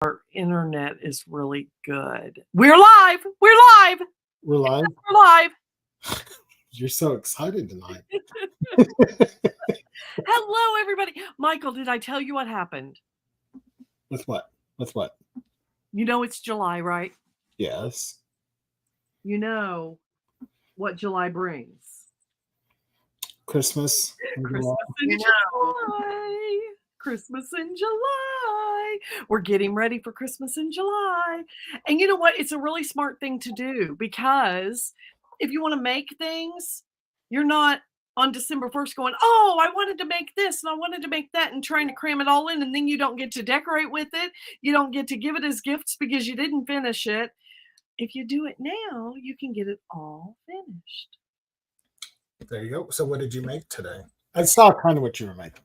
Our internet is really good. We're live. We're live. We're live. We're live. You're so excited tonight. Hello, everybody. Michael, did I tell you what happened? With what? With what? You know it's July, right? Yes. You know what July brings. Christmas. Christmas in July. Christmas in July. We're getting ready for Christmas in July. And you know what? It's a really smart thing to do because if you want to make things, you're not on December 1st going, oh, I wanted to make this and I wanted to make that and trying to cram it all in. And then you don't get to decorate with it. You don't get to give it as gifts because you didn't finish it. If you do it now, you can get it all finished. There you go. So what did you make today? I saw kind of what you were making.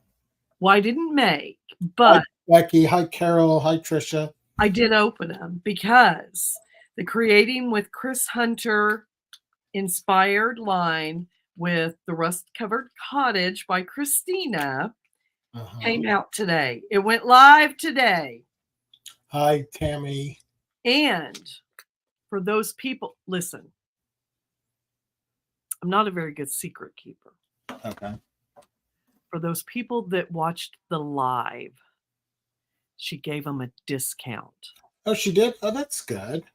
Well, I didn't make, but Hi, Becky. Hi, Carol. Hi, Trisha. I did open them because the Creating with Kris Hunter inspired line with the Rust-Covered Cottage by Christina came out today. It went live today. Hi, Tammy. And for those people, listen, I'm not a very good secret keeper. Okay. For those people that watched the live, she gave them a discount. Oh, she did? Oh, that's good.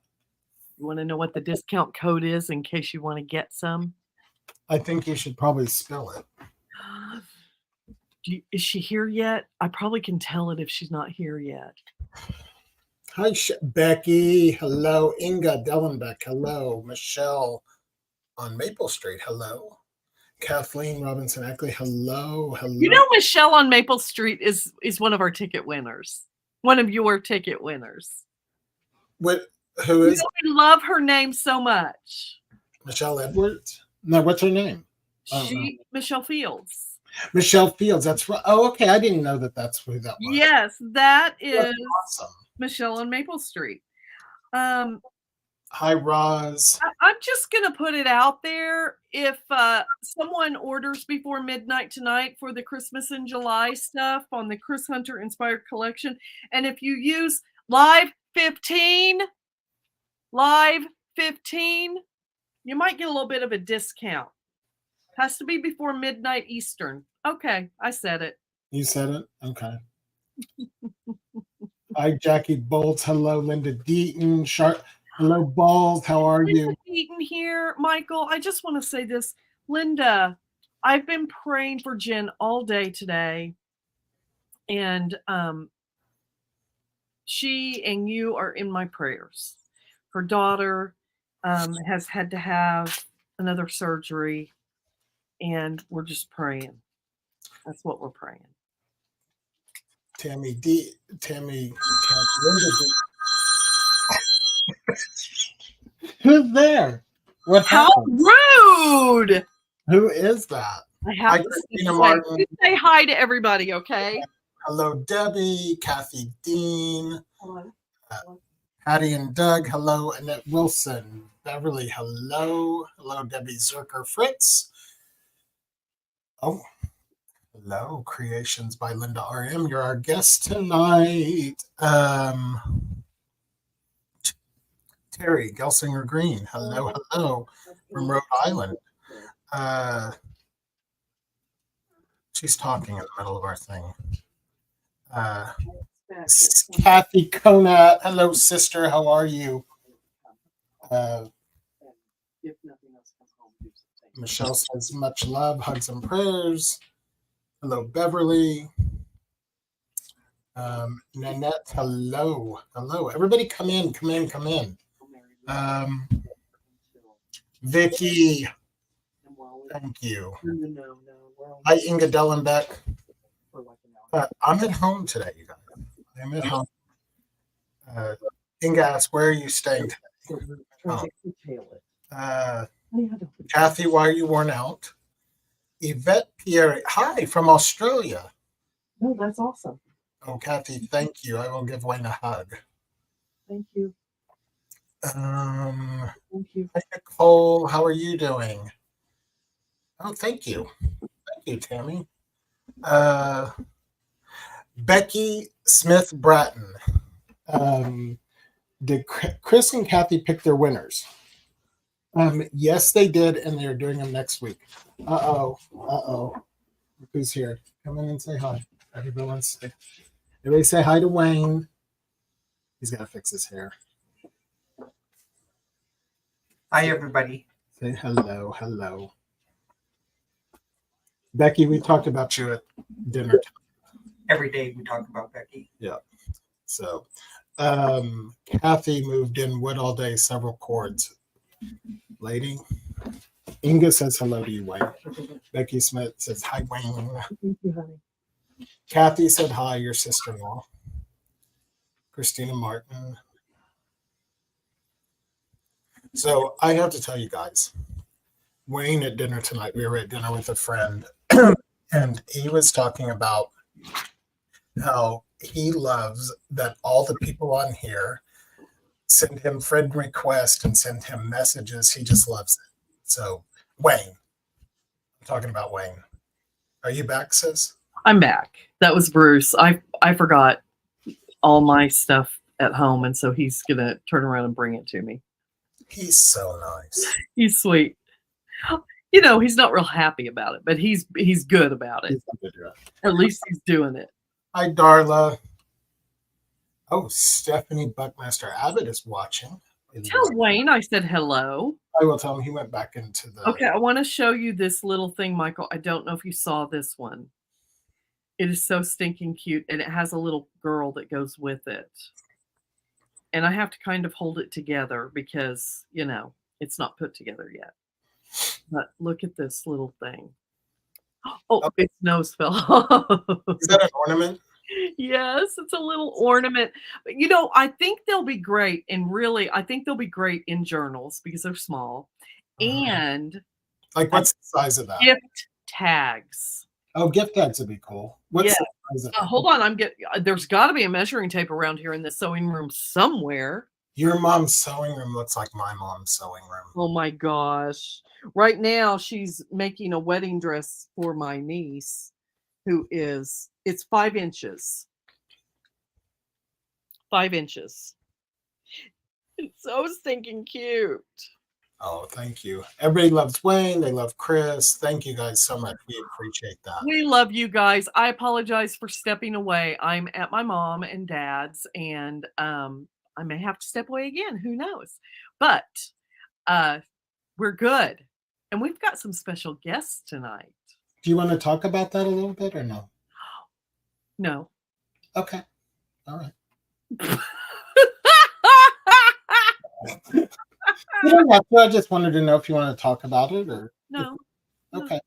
You want to know what the discount code is in case you want to get some? I think you should probably spell it. Is she here yet? I probably can tell it if she's not here yet. Hi, Becky. Hello. Inga Dellenbeck. Hello. Michelle on Maple Street. Hello. Kathleen Robinson Eckley. Hello. Hello. You know, Michelle on Maple Street is one of our ticket winners. One of your ticket winners. What? Who is? We love her name so much. Michelle Edwards? No, what's her name? Michelle Fields. Michelle Fields. That's right. Oh, okay. I didn't know that that's who that was. Yes, that is awesome. Michelle on Maple Street. Hi, Roz. I'm just going to put it out there. If someone orders before midnight tonight for the Christmas in July stuff on the Kris Hunter Inspired Collection, and if you use Live 15, you might get a little bit of a discount. Has to be before midnight Eastern. Okay, I said it. You said it? Okay. Hi, Jackie Bolts. Hello, Linda Deaton. Hello, Balls. How are you? Deaton here. Michael, I just want to say this. Linda, I've been praying for Jen all day today. And she and you are in my prayers. Her daughter has had to have another surgery. And we're just praying. That's what we're praying. Linda D. Who's there? What happened? How rude! Who is that? I have to say hi to everybody, okay? Hello, Debbie, Kathy Dean, Hattie and Doug. Hello, Annette Wilson, Beverly. Hello, hello, Debbie Zerker Fritz. Oh, hello, Creations by Linda R.M. You're our guest tonight. Terry Gelsinger Green. Hello, hello, from Rhode Island. She's talking in the middle of our thing. Kathy Conat. Hello, sister. How are you? Michelle says much love, hugs and prayers. Hello, Beverly. Nanette, hello. Hello. Everybody come in. Vicky. Thank you. Hi, Inga Dellenbeck. I'm at home today, you guys. I'm at home. Inga asks, where are you staying today? Kathy, why are you worn out? Yvette Pierre, hi, from Australia. No, that's awesome. Oh, Kathy, thank you. I will give Wayne a hug. Thank you. Thank you. Hi, Nicole, how are you doing? Oh, thank you. Thank you, Tammy. Becky Smith Bratton. Did Kris and Kathy pick their winners? Yes, they did, and they're doing them next week. Uh-oh. Who's here? Come in and say hi. Everybody say hi to Wayne. He's got to fix his hair. Hi, everybody. Say hello. Becky, we talked about you at dinner. Every day we talk about Becky. Yeah. So, Kathy moved in wood all day, several chords. Lady, Inga says hello to you, Wayne. Becky Smith says hi, Wayne. Thank you, honey. Kathy said hi, your sister-in-law. Christina Martin. So I have to tell you guys, Wayne at dinner tonight, we were at dinner with a friend, and he was talking about how he loves that all the people on here send him friend requests and send him messages. He just loves it. So Wayne, I'm talking about Wayne. Are you back, sis? I'm back. That was Bruce. I forgot all my stuff at home, and so he's gonna turn around and bring it to me. He's so nice. He's sweet. You know, he's not real happy about it, but he's good about it. At least he's doing it. Hi, Darla. Oh, Stephanie Buckmaster Abbott is watching. Tell Wayne I said hello. I will tell him he went back into the... Okay, I want to show you this little thing, Michael. I don't know if you saw this one. It is so stinking cute, and it has a little girl that goes with it. And I have to kind of hold it together because, you know, it's not put together yet. But look at this little thing. Oh, its nose fell off. Is that an ornament? Yes, it's a little ornament. But, you know, I think they'll be great. And really, I think they'll be great in journals because they're small. And like, what's the size of that? Gift tags. Oh, gift tags would be cool. What's the size of hold on. There's got to be a measuring tape around here in the sewing room somewhere. Your mom's sewing room looks like my mom's sewing room. Oh my gosh. Right now, she's making a wedding dress for my niece, it's 5 inches. 5 inches. It's so stinking cute. Oh, thank you. Everybody loves Wayne. They love Kris. Thank you guys so much. We appreciate that. We love you guys. I apologize for stepping away. I'm at my mom and dad's, and I may have to step away again. Who knows? But we're good. And we've got some special guests tonight. Do you want to talk about that a little bit or no? No. Okay. All right. You don't have to. I just wanted to know if you want to talk about it or no. Okay.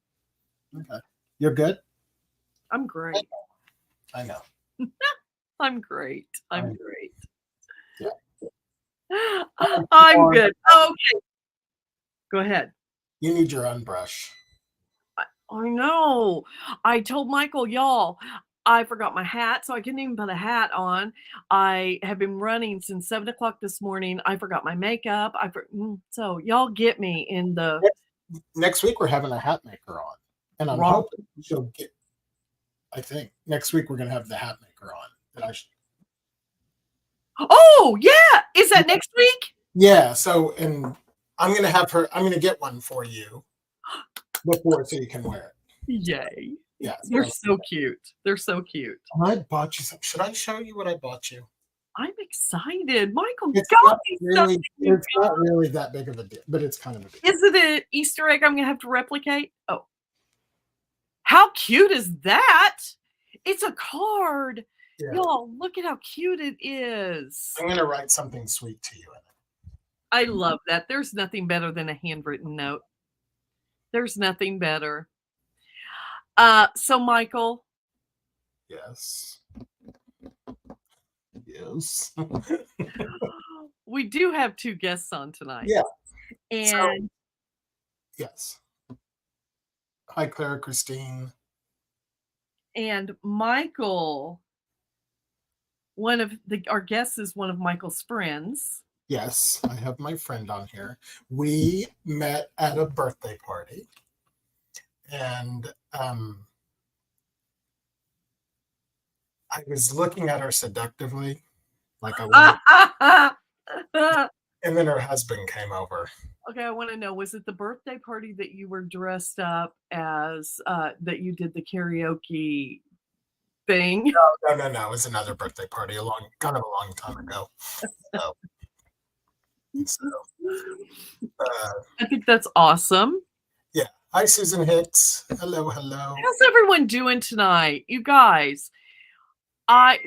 Okay. You're good? I'm great. I know. I'm great. I'm great. Yeah. I'm good. Okay. Go ahead. You need your unbrush. I know. I told Michael, y'all, I forgot my hat, so I couldn't even put a hat on. I have been running since 7 o'clock this morning. I forgot my makeup. So y'all get me in the... Next week, we're having a hat maker on. And I'm hoping she'll get... I think next week, we're going to have the hat maker on. Oh, yeah. Is that next week? Yeah. So, and I'm going to have her... I'm going to get one for you before so you can wear it. Yay. Yeah, they're so cute. They're so cute. I bought you some. Should I show you what I bought you? I'm excited. Michael, it's not really that big of a deal, but it's kind of a deal. Is it an Easter egg I'm going to have to replicate? Oh. How cute is that? It's a card. Yeah. Y'all, look at how cute it is. I'm going to write something sweet to you in it. I love that. There's nothing better than a handwritten note. There's nothing better. So Michael. Yes. Yes. We do have 2 guests on tonight. Yeah. And yes. Hi, Clara Christine. And Michael, our guest is one of Michael's friends. Yes, I have my friend on here. We met at a birthday party. And I was looking at her seductively, Like I was. And then her husband came over. Okay, I want to know, was it the birthday party that you were dressed up as, that you did the karaoke thing? No. It was another birthday party a long time ago. So, I think that's awesome. yeah. Hi, Susan Hicks. Hello. How's everyone doing tonight? You guys, I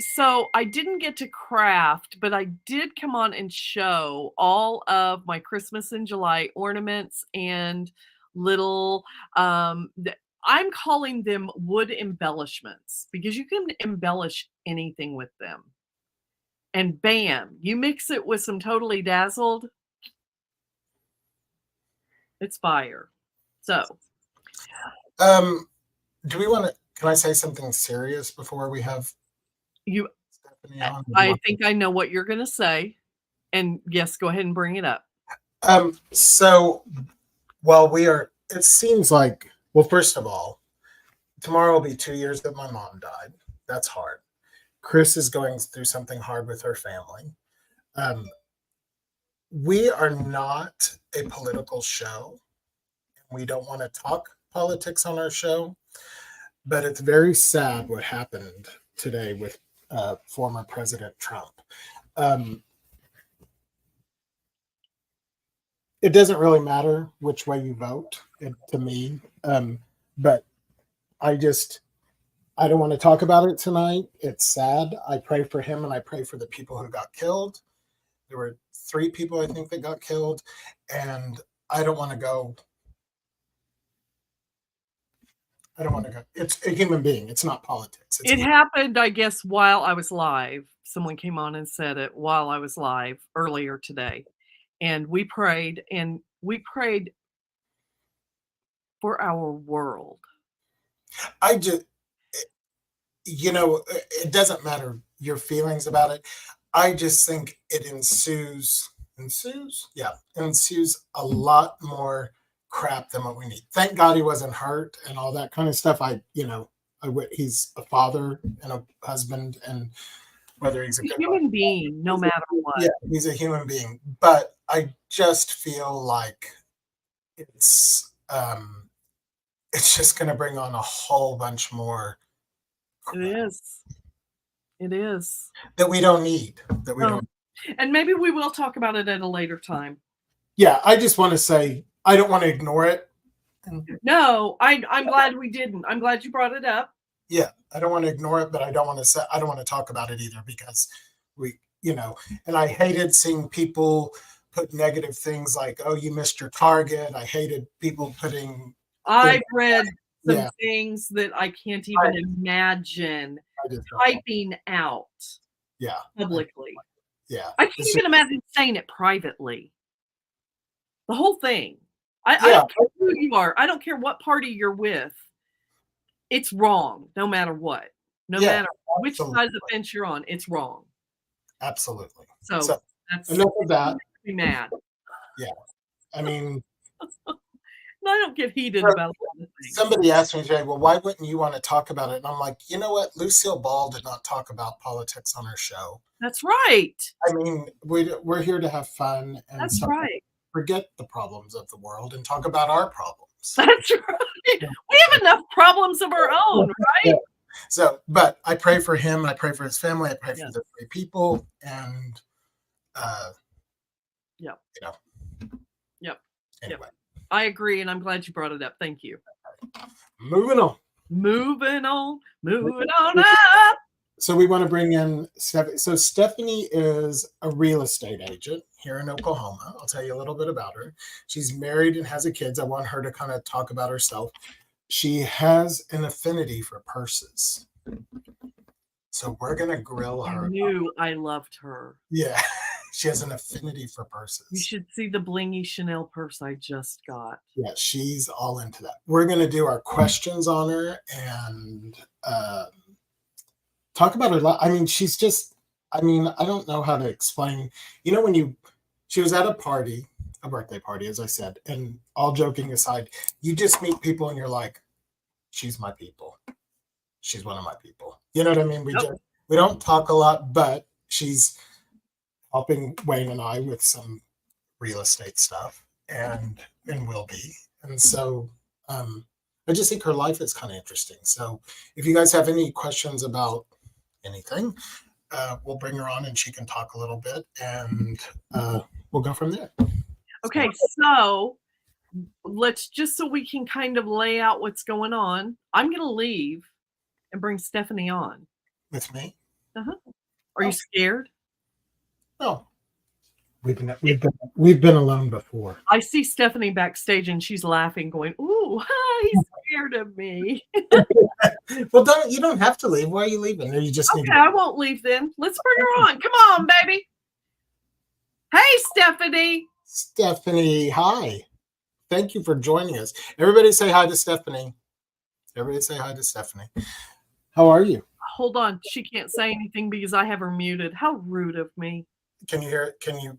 didn't get to craft, but I did come on and show all of my Christmas in July ornaments and little, I'm calling them wood embellishments because you can embellish anything with them. And bam, you mix it with some Totally Dazzled, it's fire. So, do we want to? Can I say something serious before we have you, Stephanie on? I think I know what you're going to say, and yes, go ahead and bring it up. So, well, it seems like, well, first of all, tomorrow will be 2 years that my mom died. That's hard. Kris is going through something hard with her family. We are not a political show. We don't want to talk politics on our show, but it's very sad what happened today with former President Trump. It doesn't really matter which way you vote to me, but I don't want to talk about it tonight. It's sad. I pray for him and I pray for the people who got killed. There were 3 people, I think, that got killed, and I don't want to go. It's a human being. It's not politics. It happened, I guess, while I was live. Someone came on and said it while I was live earlier today. And we prayed for our world. It doesn't matter your feelings about it. I just think it ensues a lot more crap than what we need. Thank God he wasn't hurt and all that kind of stuff. He's a father and a husband, and whether he's a good human being, no matter what. Yeah, he's a human being. But I just feel like it's just going to bring on a whole bunch more. It is. That we don't need. And maybe we will talk about it at a later time. Yeah, I just want to say, I don't want to ignore it. No, I'm glad we didn't. I'm glad you brought it up. Yeah, I don't want to ignore it, but I don't want to talk about it either, because and I hated seeing people put negative things like, "Oh, you missed your target." I hated people putting. I've read some things that I can't even imagine typing out. Yeah, publicly. Yeah, I can't even imagine saying it privately. The whole thing. I don't care who you are. I don't care what party you're with. It's wrong, no matter what. No matter which side of the fence you're on, it's wrong. Absolutely. So that's enough of that. Be mad. Yeah, I mean, no, I don't get heated about things. Somebody asked me today, well, why wouldn't you want to talk about it? And I'm like, you know what? Lucille Ball did not talk about politics on her show. That's right. I mean, we're here to have fun. And that's right. Forget the problems of the world and talk about our problems. That's right. We have enough problems of our own, right? Yeah. So, but I pray for him. I pray for his family. I pray for the 3 people. And, Anyway. I agree. And I'm glad you brought it up. Thank you. Moving on up. So we want to bring in Stephanie. So Stephanie is a real estate agent here in Oklahoma. I'll tell you a little bit about her. She's married and has a kid. I want her to kind of talk about herself. She has an affinity for purses. So we're going to grill her. I loved her. Yeah. She has an affinity for purses. You should see the blingy Chanel purse I just got. Yeah, she's all into that. We're going to do our questions on her and talk about her life. I mean, I don't know how to explain. She was at a birthday party, as I said, and all joking aside, you just meet people and you're like, she's my people. She's one of my people. You know what I mean? We don't talk a lot, but she's helping Wayne and I with some real estate stuff, and will be. And so I just think her life is kind of interesting. So if you guys have any questions about anything, we'll bring her on and she can talk a little bit, and we'll go from there. Okay, so let's just so we can kind of lay out what's going on. I'm going to leave and bring Stephanie on. With me? Are you scared? No. We've been alone before. I see Stephanie backstage and she's laughing, going, "Ooh, he's scared of me." Well, you don't have to leave. Why are you leaving? Or you just need Okay, I won't leave then. Let's bring her on. Come on, baby. Hey, Stephanie. Stephanie, hi. Thank you for joining us. Everybody say hi to Stephanie. Everybody say hi to Stephanie. How are you? Hold on. She can't say anything because I have her muted. How rude of me. Can you hear it? Can you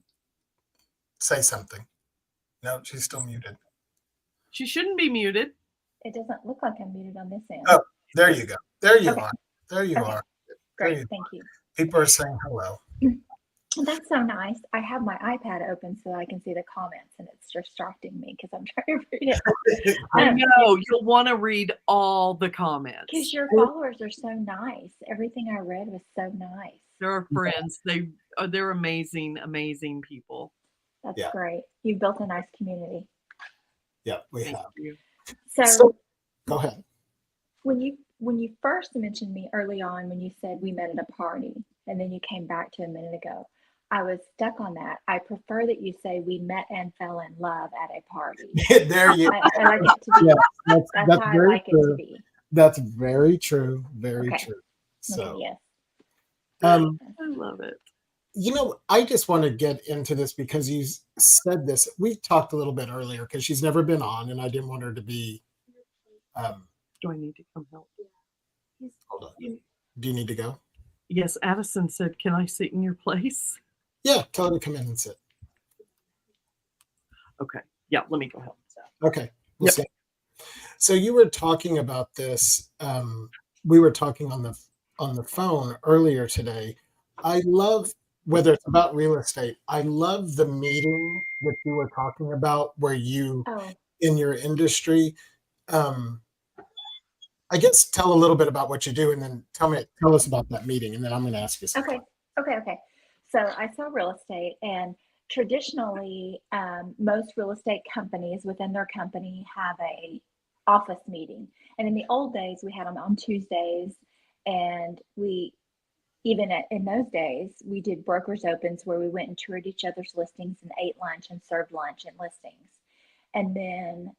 say something? No, she's still muted. She shouldn't be muted. It doesn't look like I'm muted on this end. Oh, there you go. There you Okay. are. There you Okay. are. Great, you thank you. People are saying hello. That's so nice. I have my iPad open so that I can see the comments, and it's distracting me because I'm trying to read it. I know. You'll want to read all the comments. Because your followers are so nice. Everything I read was so nice. They're our friends. They're amazing, amazing people. That's great. You've built a nice community. Yeah, we Thank have. you. So go ahead. When you first mentioned me early on, when you said we met at a party, and then you came back to a minute ago, I was stuck on that. I prefer that you say we met and fell in love at a party. There you I like it to be. Yeah, that's how I like it to be. That's very true. Very Okay. true. So Okay, yes. I love it. You know, I just want to get into this because you said this. We talked a little bit earlier because she's never been on, and I didn't want her to be. Do I need to come help? Hold on. Do you need to go? Yes, Addison said, "Can I sit in your place?" Yeah, tell her to come in and sit. Okay. Yeah, let me go help. Okay. We'll see. So you were talking about this. We were talking on the phone earlier today. I love, whether it's about real estate, I love the meeting that you were talking about where you in your industry. I guess tell a little bit about what you do, and then tell us about that meeting, and then I'm going to ask you something. Okay. So I sell real estate, and traditionally, most real estate companies within their company have a office meeting. And in the old days, we had them on Tuesdays, and in those days, we did brokers opens where we went and toured each other's listings and ate lunch and served lunch and listings. And then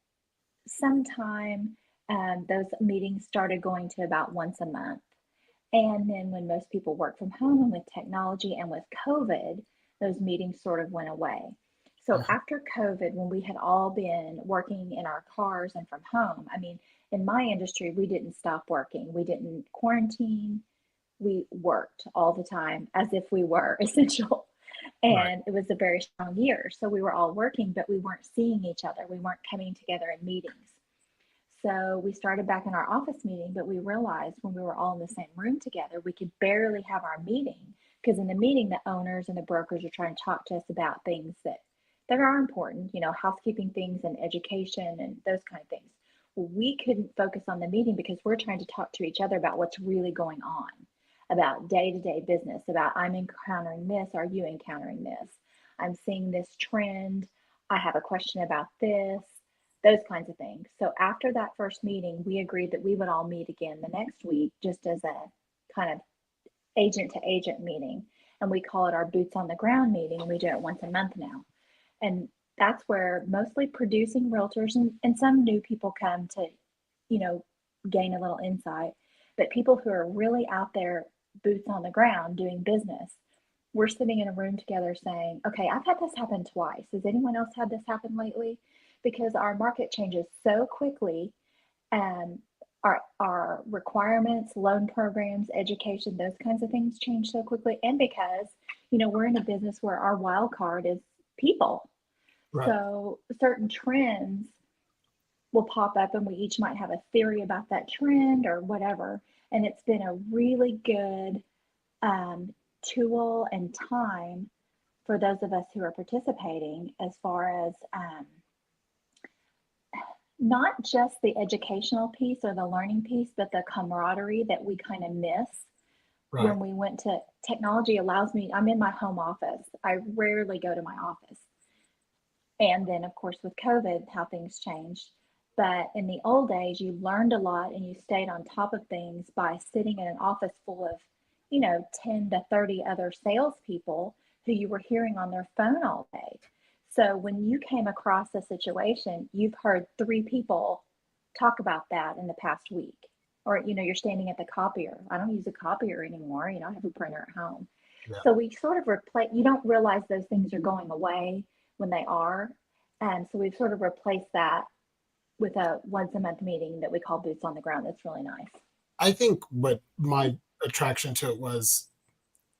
sometime those meetings started going to about once a month. And then when most people work from home and with technology and with COVID, those meetings sort of went away. So after COVID, when we had all been working in our cars and from home, I mean, in my industry, we didn't stop working. We didn't quarantine. We worked all the time as if we were essential. And It was a very strong year. So we were all working, but we weren't seeing each other. We weren't coming together in meetings. So we started back in our office meeting, but we realized when we were all in the same room together, we could barely have our meeting, because in the meeting, the owners and the brokers are trying to talk to us about things that are important, housekeeping things and education and those kind of things. Well, we couldn't focus on the meeting because we're trying to talk to each other about what's really going on, about day-to-day business, about I'm encountering this, are you encountering this? I'm seeing this trend. I have a question about this. Those kinds of things. So after that first meeting, we agreed that we would all meet again the next week, just as a kind of agent to agent meeting. And we call it our boots on the ground meeting. And we do it once a month now. And that's where mostly producing realtors and some new people come to, gain a little insight. But people who are really out there, boots on the ground, doing business, we're sitting in a room together saying, okay, I've had this happen twice. Has anyone else had this happen lately? Because our market changes so quickly, and our requirements, loan programs, education, those kinds of things change so quickly. And because, we're in a business where our wild card is people. Right. So certain trends will pop up and we each might have a theory about that trend or whatever. And it's been a really good tool and time for those of us who are participating, as far as not just the educational piece or the learning piece, but the camaraderie that we kind of miss Right. when we went to technology allows me, I'm in my home office. I rarely go to my office. And then, of course, with COVID, how things changed. But in the old days, you learned a lot and you stayed on top of things by sitting in an office full of, 10 to 30 other salespeople who you were hearing on their phone all day. So when you came across a situation, you've heard 3 people talk about that in the past week. Or, you're standing at the copier. I don't use a copier anymore. I have a printer at home. Yeah. So we sort of replace, you don't realize those things are going away when they are. And so we've sort of replaced that with a once a month meeting that we call Boots on the Ground. That's really nice. I think what my attraction to it was,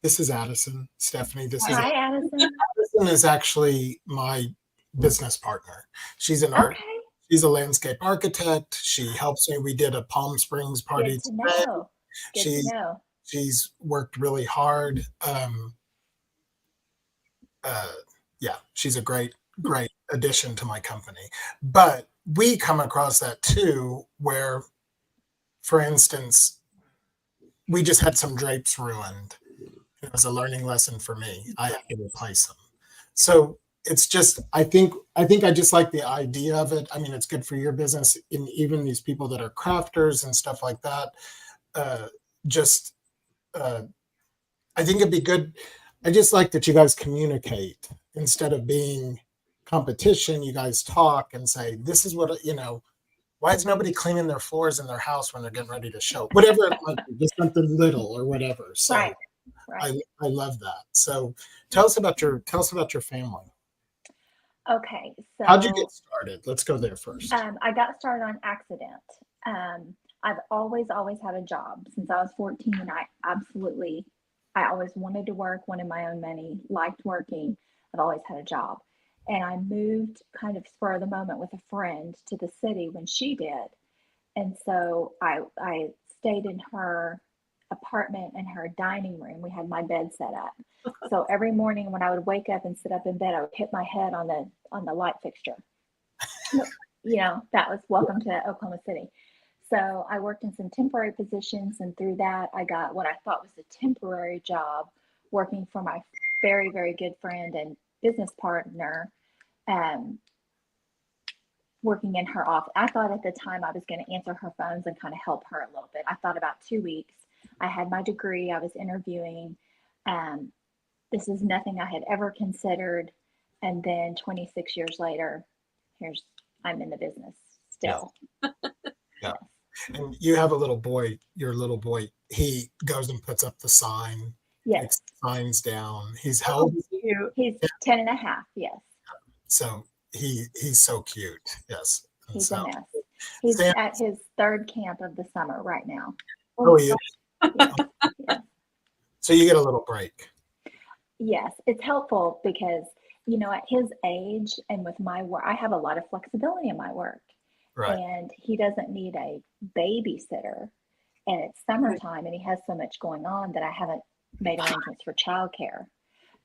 this is Addison, Stephanie. Hi, Addison. Addison is actually my business partner. She's an Okay. She's a landscape architect. She helps me. We did a Palm Springs party Good to today. know. Good to know. She's worked really hard. Yeah, she's a great addition to my company. But we come across that too, where, for instance, we just had some drapes ruined. It was a learning lesson for me. I had to replace them. So it's just, I think I just like the idea of it. I mean, it's good for your business, and even these people that are crafters and stuff like that. I think it'd be good. I just like that you guys communicate instead of being competition. You guys talk and say, this is what, why is nobody cleaning their floors in their house when they're getting ready to show? Whatever it might be, just something little or whatever. So Right. I love that. So tell us about your family. Okay. So How'd you get started? Let's go there first. I got started on accident. I've always had a job since I was 14. I always wanted to work, wanted my own money, liked working. I've always had a job. And I moved kind of spur of the moment with a friend to the city when she did. And so I stayed in her apartment and her dining room. We had my bed set up. So every morning when I would wake up and sit up in bed, I would hit my head on the light fixture. That was welcome to Oklahoma City. So I worked in some temporary positions, and through that I got what I thought was a temporary job working for my very, very good friend and business partner, working in her office. I thought at the time I was going to answer her phones and kind of help her a little bit. I thought about 2 weeks. I had my degree. I was interviewing. This is nothing I had ever considered. And then 26 years later, I'm in the business still. Yeah. And you have a little boy. Your little boy, he goes and puts up the sign. Yes. Takes the signs down. He's how old? He's 10 and a half. Yes. So he's so cute. Yes. And he's so, a mess. He's at his 3rd camp of the summer right now. Oh, he is. Yes. So you get a little break. Yes, it's helpful because, at his age and with my work, I have a lot of flexibility in my work. Right. And he doesn't need a babysitter. And it's summertime and he has so much going on that I haven't made arrangements for childcare.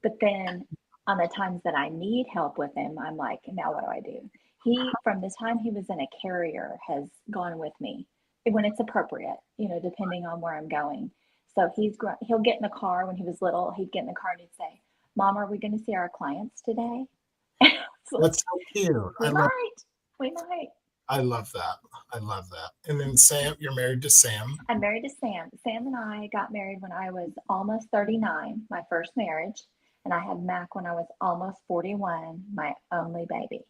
But then on the times that I need help with him, I'm like, now what do I do? He, from the time he was in a carrier, has gone with me when it's appropriate, depending on where I'm going. So he'll get in the car. When he was little, he'd get in the car and he'd say, Mom, are we going to see our clients today? That's so cute. We might. I love that. And then Sam, you're married to Sam. I'm married to Sam. Sam and I got married when I was almost 39, my first marriage. And I had Mac when I was almost 41, my only baby.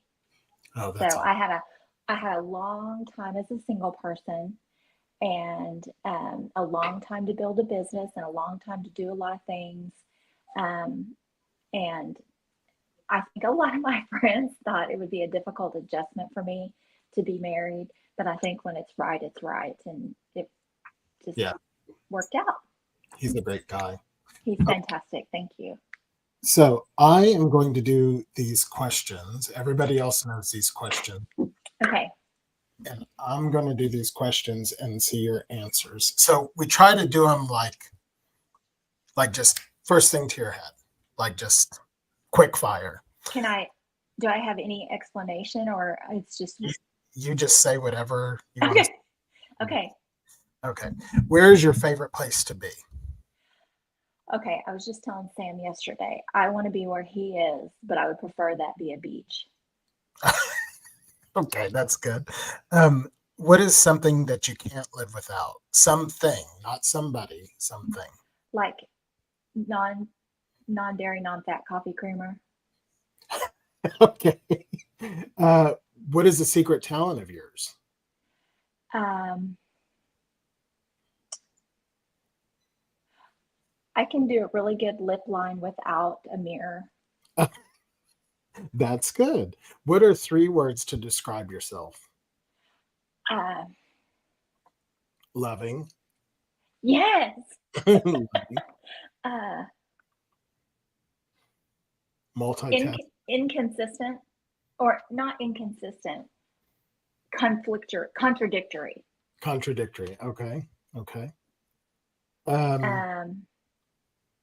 Oh, that's so awesome. I had a long time as a single person, and a long time to build a business and a long time to do a lot of things. And I think a lot of my friends thought it would be a difficult adjustment for me to be married, but I think when it's right, it's right. And it just worked out. He's a great guy. He's fantastic. Thank you. So I am going to do these questions. Everybody else knows these questions. Okay. And I'm going to do these questions and see your answers. So we try to do them like just first thing to your head, like just quick fire. Do I have any explanation, or it's just You just say whatever you want to okay? Okay. Okay. Where is your favorite place to be? Okay. I was just telling Sam yesterday, I want to be where he is, but I would prefer that be a beach. Okay, that's good. What is something that you can't live without? Something, not somebody, something. Like non-dairy, non-fat coffee creamer. Okay. What is a secret talent of yours? Um, I can do a really good lip line without a mirror. That's good. What are 3 words to describe yourself? Uh, Loving. yes. Loving, Uh, multitasking. inconsistent, or not inconsistent. Contradictory. Contradictory. Okay. Okay.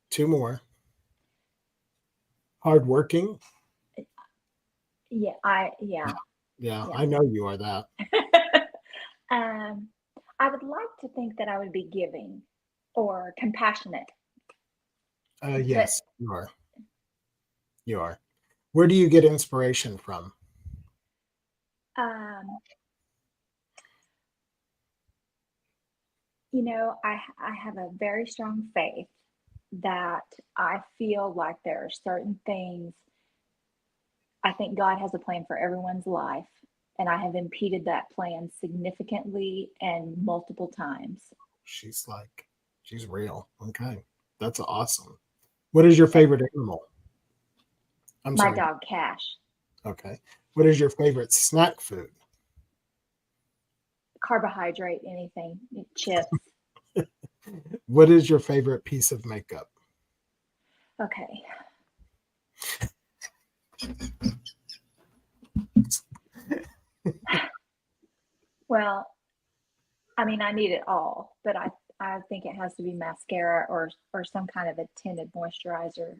2 more. Hardworking. Yeah, Yeah, I know you are that. I would like to think that I would be giving or compassionate. Yes, you are. You are. Where do you get inspiration from? I have a very strong faith that I feel like there are certain things. I think God has a plan for everyone's life, and I have impeded that plan significantly and multiple times. She's real. Okay. That's awesome. What is your favorite animal? I'm My sorry. dog, Cash. Okay. What is your favorite snack food? Carbohydrate, anything, chips. What is your favorite piece of makeup? Okay. Well, I mean, I need it all, but I think it has to be mascara or some kind of a tinted moisturizer.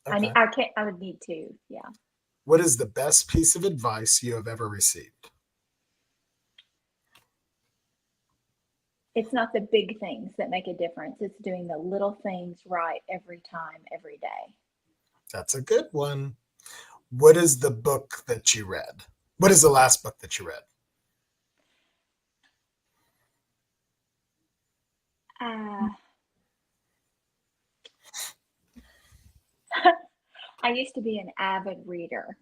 Okay. I would need 2. Yeah. What is the best piece of advice you have ever received? It's not the big things that make a difference. It's doing the little things right every time, every day. That's a good one. What is the book that you read? What is the last book that you read? I used to be an avid reader.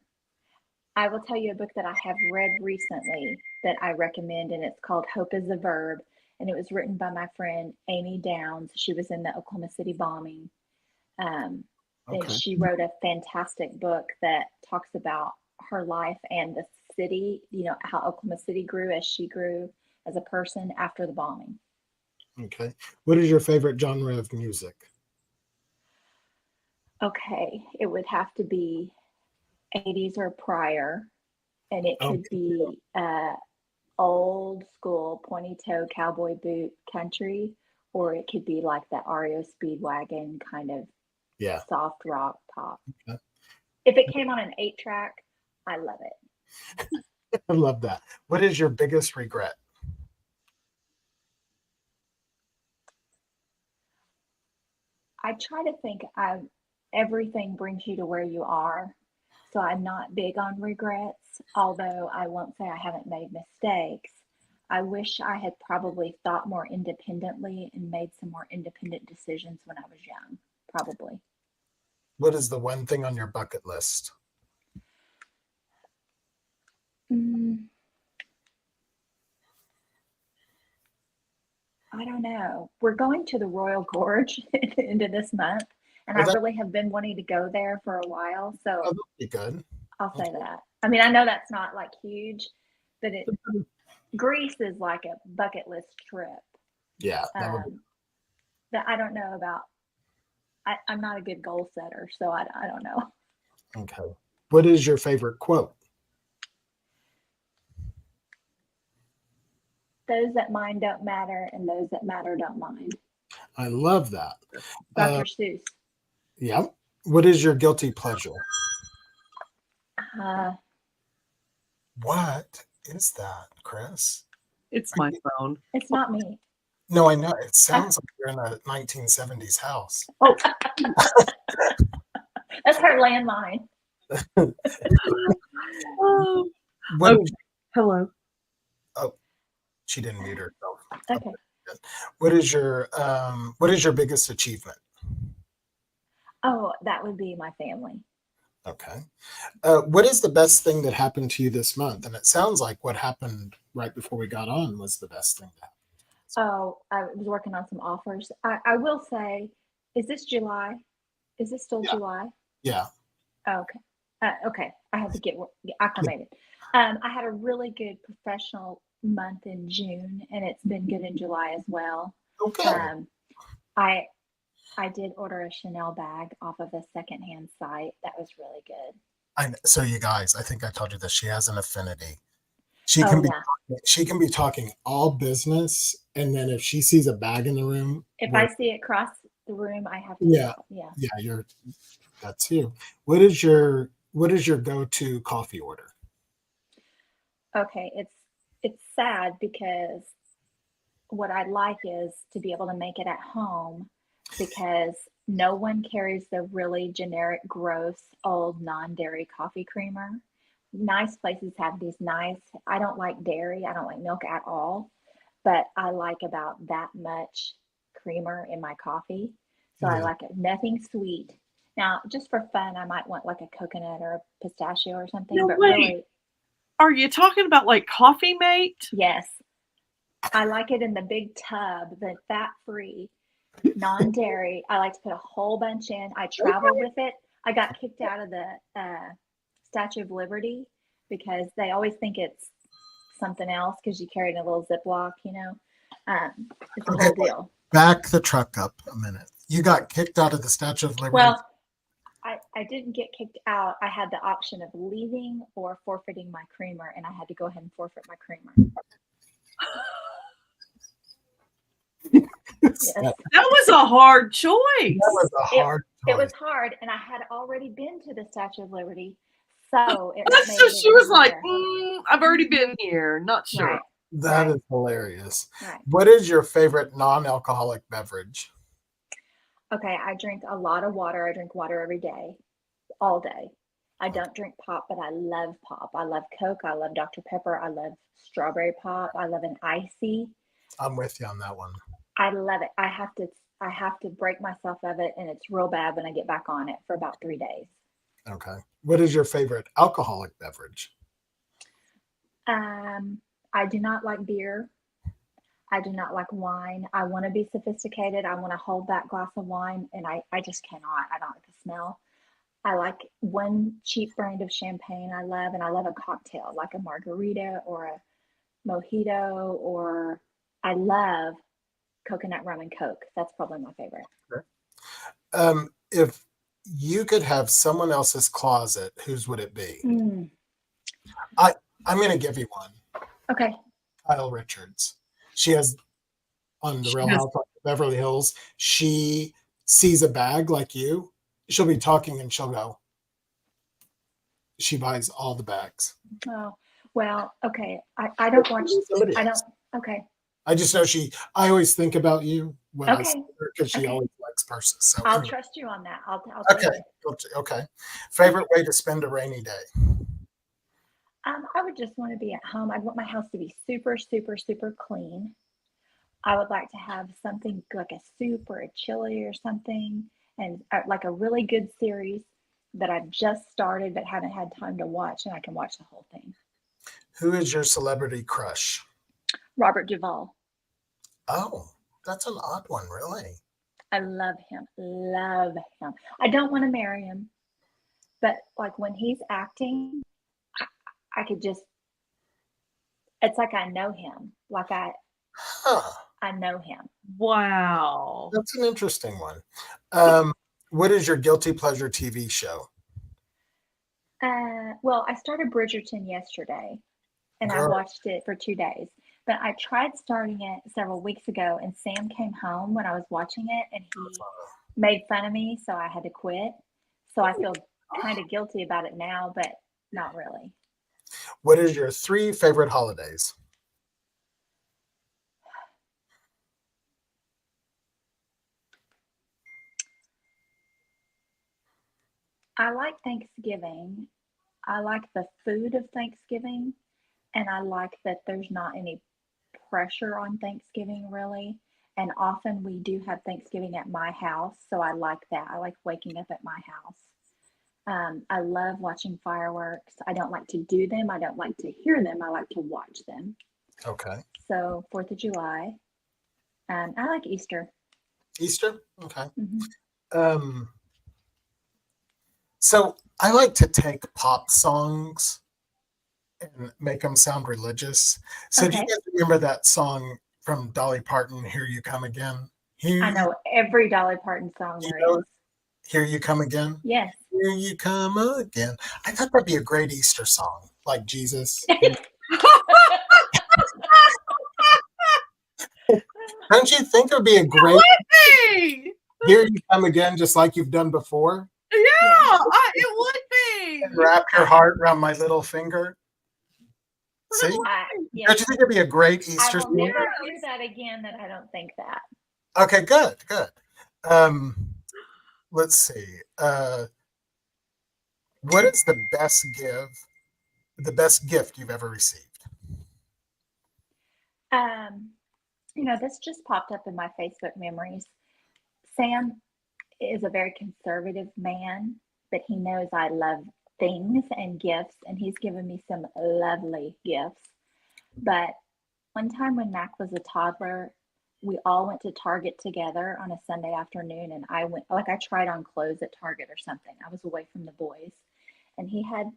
I will tell you a book that I have read recently that I recommend, and it's called Hope is a Verb. And it was written by my friend Amy Downs. She was in the Oklahoma City bombing. And she wrote a fantastic book that talks about her life and the city, how Oklahoma City grew as she grew as a person after the bombing. Okay. What is your favorite genre of music? Okay. It would have to be 80s or prior. And it could be old school pointy toe cowboy boot country, or it could be like the REO Speedwagon kind of soft rock pop. Okay. If it came on an 8-track, I love it. I love that. What is your biggest regret? I try to think everything brings you to where you are. So I'm not big on regrets, although I won't say I haven't made mistakes. I wish I had probably thought more independently and made some more independent decisions when I was young, probably. What is the one thing on your bucket list? I don't know. We're going to the Royal Gorge at the end of this month, and I really have been wanting to go there for a while. So that'd be good. I'll say that. I mean, I know that's not like huge, but Greece is like a bucket list trip. Yeah. That I don't know about. I'm not a good goal setter, so I don't know. Okay. What is your favorite quote? Those that mind don't matter, and those that matter don't mind. I love that. Dr. Seuss. Yeah. What is your guilty pleasure? What is that, Kris? It's my phone. It's not me. No, I know. It sounds like you're in a 1970s house. Oh, That's her landline. oh, What okay. Hello. She didn't mute herself. Okay. What is your biggest achievement? Oh, that would be my family. Okay. What is the best thing that happened to you this month? And it sounds like what happened right before we got on was the best thing that happened. Oh, I was working on some offers. I will say, is this July? Is this still July? Yeah. Oh, okay. Okay. I had to get acclimated. I had a really good professional month in June, and it's been good in July as well. Okay. I did order a Chanel bag off of a secondhand site. That was really good. So you guys, I think I told you this. She has an affinity. Oh, yeah. She can be talking all business, and then if she sees a bag in the room, If I see it cross the room, I have to stop. Yeah. yeah, that's you. What is your go-to coffee order? Okay, it's sad because what I'd like is to be able to make it at home, because no one carries the really generic, gross, old non-dairy coffee creamer. Nice places have these nice, I don't like dairy, I don't like milk at all, but I like about that much creamer in my coffee. So I like it, nothing sweet. Now, just for fun, I might want like a coconut or a pistachio or something, No, but wait. really, Are you talking about like Coffee Mate? yes. I like it in the big tub, the fat-free, non-dairy. I like to put a whole bunch in. I travel with it. I got kicked out of the Statue of Liberty because they always think it's something else because you carry it in a little Ziploc, you know. It's a whole deal. Back the truck up a minute. You got kicked out of the Statue of Liberty? Well, I didn't get kicked out. I had the option of leaving or forfeiting my creamer, and I had to go ahead and forfeit my creamer. Yes. That was a hard choice. That was a hard choice. It was hard, and I had already been to the Statue of Liberty, so So she was like, I've already been here. Not sure. Right. That is hilarious. Right. What is your favorite non-alcoholic beverage? Okay, I drink a lot of water. I drink water every day, all day. I don't drink pop, but I love pop. I love Coke. I love Dr. Pepper. I love strawberry pop. I love an icy. I'm with you on that one. I love it. I have to break myself of it, and it's real bad when I get back on it for about 3 days. Okay. What is your favorite alcoholic beverage? I do not like beer. I do not like wine. I want to be sophisticated. I want to hold that glass of wine, and I just cannot. I don't like the smell. I like one cheap brand of champagne I love, and I love a cocktail, like a margarita or a mojito, or I love coconut rum and Coke. That's probably my favorite. If you could have someone else's closet, whose would it be? I'm going to give you one. Okay. Kyle Richards. She has on the Real Housewives of Beverly Hills. She sees a bag like you. She'll be talking and she'll go. She buys all the bags. Oh, well, okay. I don't watch. I don't. Okay. I just know I always think about you when I Okay. see her because she always likes purses. So I'll anyway. trust you on that. I'll Okay. Okay. Favorite way to spend a rainy day? I would just want to be at home. I'd want my house to be super, super, super clean. I would like to have something like a soup or a chili or something, and like a really good series that I've just started but haven't had time to watch, and I can watch the whole thing. Who is your celebrity crush? Robert Duvall. Oh, that's an odd one, really. I love him. Love him. I don't want to marry him, but like when he's acting, I could just, it's like I know him. Like I know him. Wow. That's an interesting one. What is your guilty pleasure TV show? Well, I started Bridgerton yesterday, and I watched it for 2 days. But I tried starting it several weeks ago, and Sam came home when I was watching it, and he made fun of me, so I had to quit. So I feel kind of guilty about it now, but not really. What is your 3 favorite holidays? I like Thanksgiving. I like the food of Thanksgiving, and I like that there's not any pressure on Thanksgiving really. And often we do have Thanksgiving at my house, so I like that. I like waking up at my house. I love watching fireworks. I don't like to do them. I don't like to hear them. I like to watch them. Okay. So 4th of July. I like Easter. Easter? Okay. Hmm. Um, so I like to take pop songs and make them sound religious. So do you Okay. guys remember that song from Dolly Parton, Here You Come Again? I know every Dolly Parton song You there know, is. Here You Come Again? Yes. Here you come again. I thought that'd be a great Easter song, like Jesus. Don't you think it would be a great Hey! Here You Come Again, just like you've done before? Yeah, Yeah. it would be. And wrap your heart around my little finger. See? Yes. Don't you think it'd be a great I Easter will song? never hear that again that I don't think that. Okay, good, good. Um, let's see. What is the best gift you've ever received? Um, this just popped up in my Facebook memories. Sam is a very conservative man, but he knows I love things and gifts, and he's given me some lovely gifts. But one time when Mac was a toddler, we all went to Target together on a Sunday afternoon, and I tried on clothes at Target or something. I was away from the boys, and he had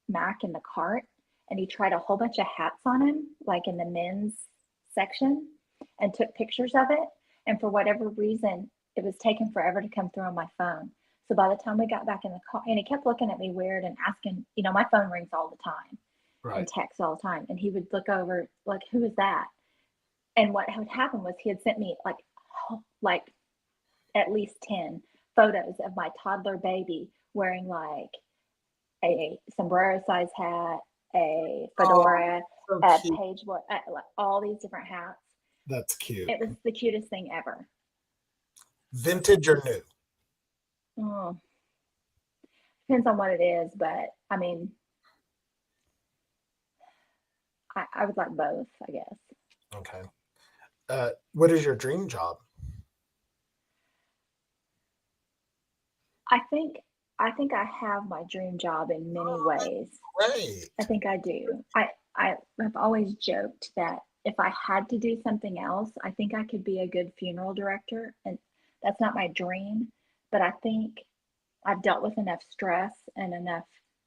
Mac in the cart, and he tried a whole bunch of hats on him, like in the men's section, and took pictures of it. And for whatever reason, it was taking forever to come through on my phone. So by the time we got back in the car, and he kept looking at me weird and asking, my phone rings all the time and Right. texts all the time. And he would look over, like, who is that? And what had happened was he had sent me like at least 10 photos of my toddler baby wearing like a sombrero size hat, a fedora, So a cute. page boy, like all these different hats. That's cute. It was the cutest thing ever. Vintage or new? Oh, depends on what it is, but I mean, I would like both, I guess. Okay. What is your dream job? I think I have my dream job in many ways. Great. I think I do. I have always joked that if I had to do something else, I think I could be a good funeral director. And that's not my dream, but I think I've dealt with enough stress and enough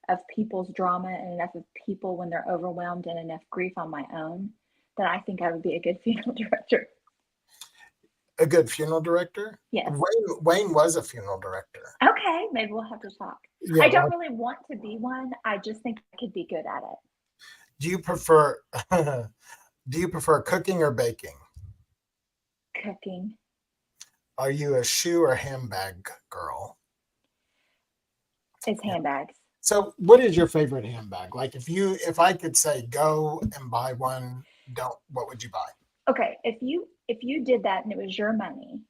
of people's drama and enough of people when they're overwhelmed and enough grief on my own that I think I would be a good funeral director. A good funeral director? Yes. Wayne was a funeral director. Okay, maybe we'll have to talk. Yeah, I don't really want to be one. I just think I could be good at it. do you prefer cooking or baking? Cooking. Are you a shoe or handbag girl? It's handbags. So what is your favorite handbag? Like if I could say go and buy one, what would you buy? Okay, if you did that and it was your money,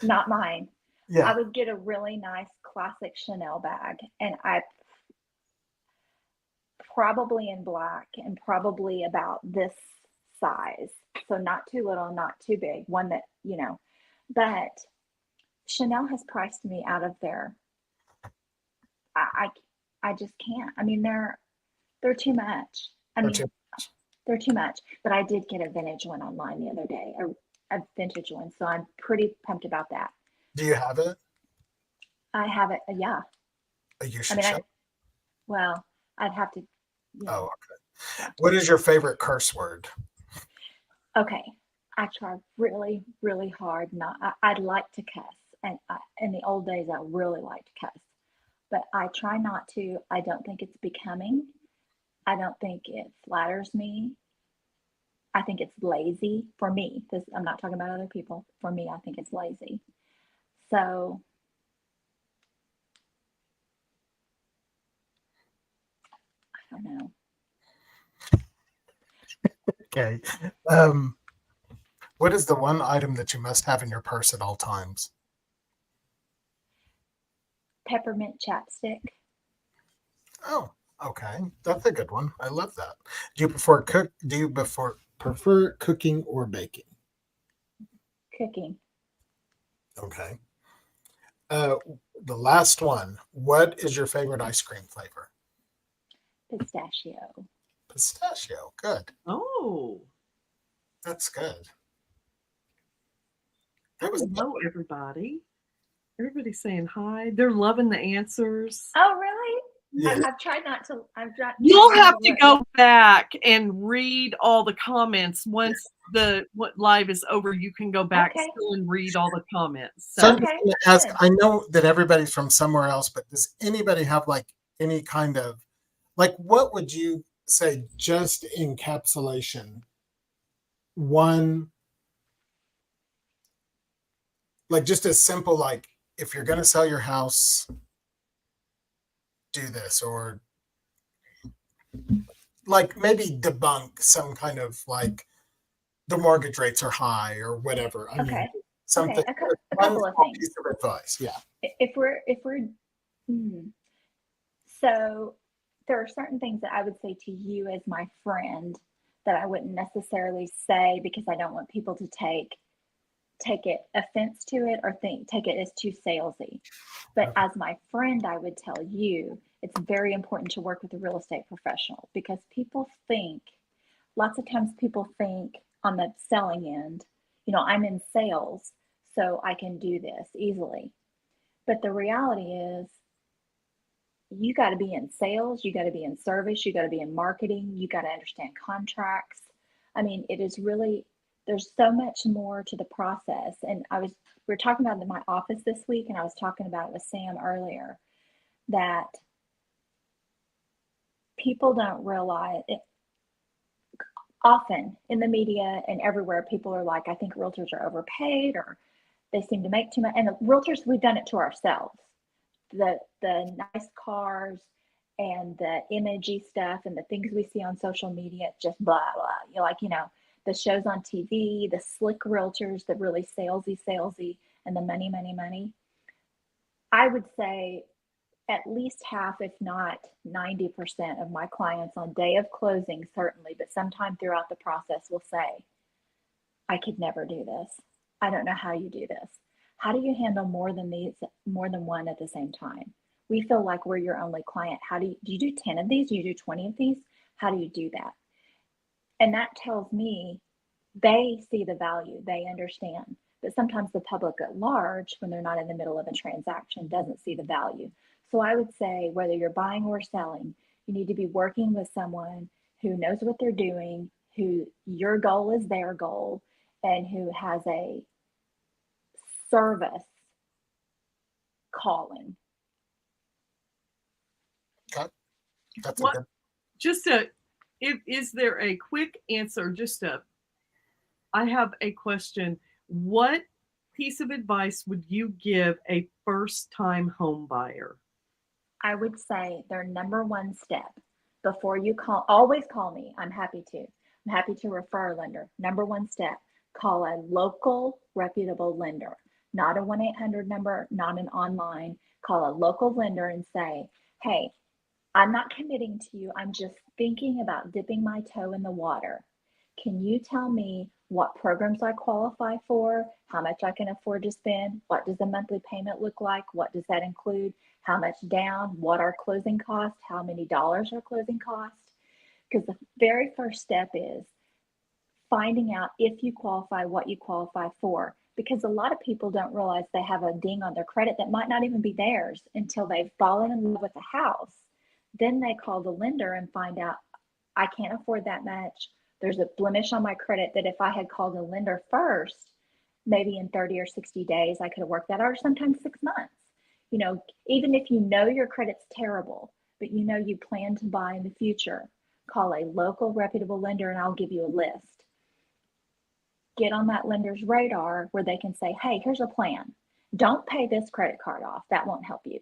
not mine, Yeah. I would get a really nice classic Chanel bag, and I probably in black and probably about this size, so not too little, not too big, one that but Chanel has priced me out of there. I just can't. I mean, they're too much. I mean, they're too much. But I did get a vintage one online the other day, a vintage one, so I'm pretty pumped about that. Do you have it? I have it. Yeah. You should show. Well, I'd have to. Oh, okay. What is your favorite curse word? Okay, I try really, really hard not. I'd like to cuss, and in the old days, I really liked to cuss, but I try not to. I don't think it's becoming. I don't think it flatters me. I think it's lazy for me. I'm not talking about other people. For me, I think it's lazy. So I know. Okay. What is the one item that you must have in your purse at all times? Peppermint chapstick. Oh, okay. That's a good one. I love that. Do you prefer cooking or baking? Cooking. Okay. Uh, the last one. What is your favorite ice cream flavor? Pistachio. Pistachio. Good. Oh, That's good. That was hello, everybody. Everybody's saying hi. They're loving the answers. Oh, really? yeah. I've tried not to. I've tried. You'll not have to look. go back and read all the comments once what live is over. You can go back Okay. still and read all the comments. So I'm So just Okay, going to ask. good. I know that everybody's from somewhere else, but does anybody have like any kind of like what would you say just encapsulation one like just a simple like if you're going to sell your house, do this or like maybe debunk some kind of like the mortgage rates are high or whatever. I mean, Okay. something, Okay. A one couple of small things. piece of advice. Yeah. If we're so there are certain things that I would say to you as my friend that I wouldn't necessarily say because I don't want people to take it offense to it or take it as too salesy. But Okay. as my friend, I would tell you it's very important to work with a real estate professional because lots of times people think on the selling end, I'm in sales, so I can do this easily. But the reality is you got to be in sales, you got to be in service, you got to be in marketing, you got to understand contracts. I mean, it is really, there's so much more to the process. And we were talking about it in my office this week, and I was talking about it with Sam earlier that people don't realize it. Often in the media and everywhere, people are like, I think realtors are overpaid or they seem to make too much. And realtors, we've done it to ourselves. The nice cars and the imagey stuff and the things we see on social media, just blah blah. The shows on TV, the slick realtors, the really salesy, and the money. I would say at least half, if not 90% of my clients on day of closing, certainly, but sometime throughout the process will say, I could never do this. I don't know how you do this. How do you handle more than one at the same time? We feel like we're your only client. Do you do 10 of these? Do you do 20 of these? How do you do that? And that tells me they see the value, they understand. But sometimes the public at large, when they're not in the middle of a transaction, doesn't see the value. So I would say whether you're buying or selling, you need to be working with someone who knows what they're doing, who your goal is their goal, and who has a service calling. Okay. That's a what good. just a is there a quick answer? I have a question. What piece of advice would you give a first time home buyer? I would say their number one step before you call, always call me. I'm happy to. I'm happy to refer a lender. Number one step, call a local reputable lender, not a 1-800 number, not an online. Call a local lender and say, hey, I'm not committing to you. I'm just thinking about dipping my toe in the water. Can you tell me what programs I qualify for, how much I can afford to spend, what does the monthly payment look like, what does that include, how much down, what are closing costs, how many dollars are closing costs? Because the very first step is finding out if you qualify, what you qualify for. Because a lot of people don't realize they have a ding on their credit that might not even be theirs until they've fallen in love with a house. Then they call the lender and find out, I can't afford that much. There's a blemish on my credit that if I had called the lender first, maybe in 30 or 60 days, I could have worked that out, or sometimes 6 months. Even if you know your credit's terrible, but you plan to buy in the future, call a local reputable lender and I'll give you a list. Get on that lender's radar where they can say, hey, here's a plan. Don't pay this credit card off. That won't help you.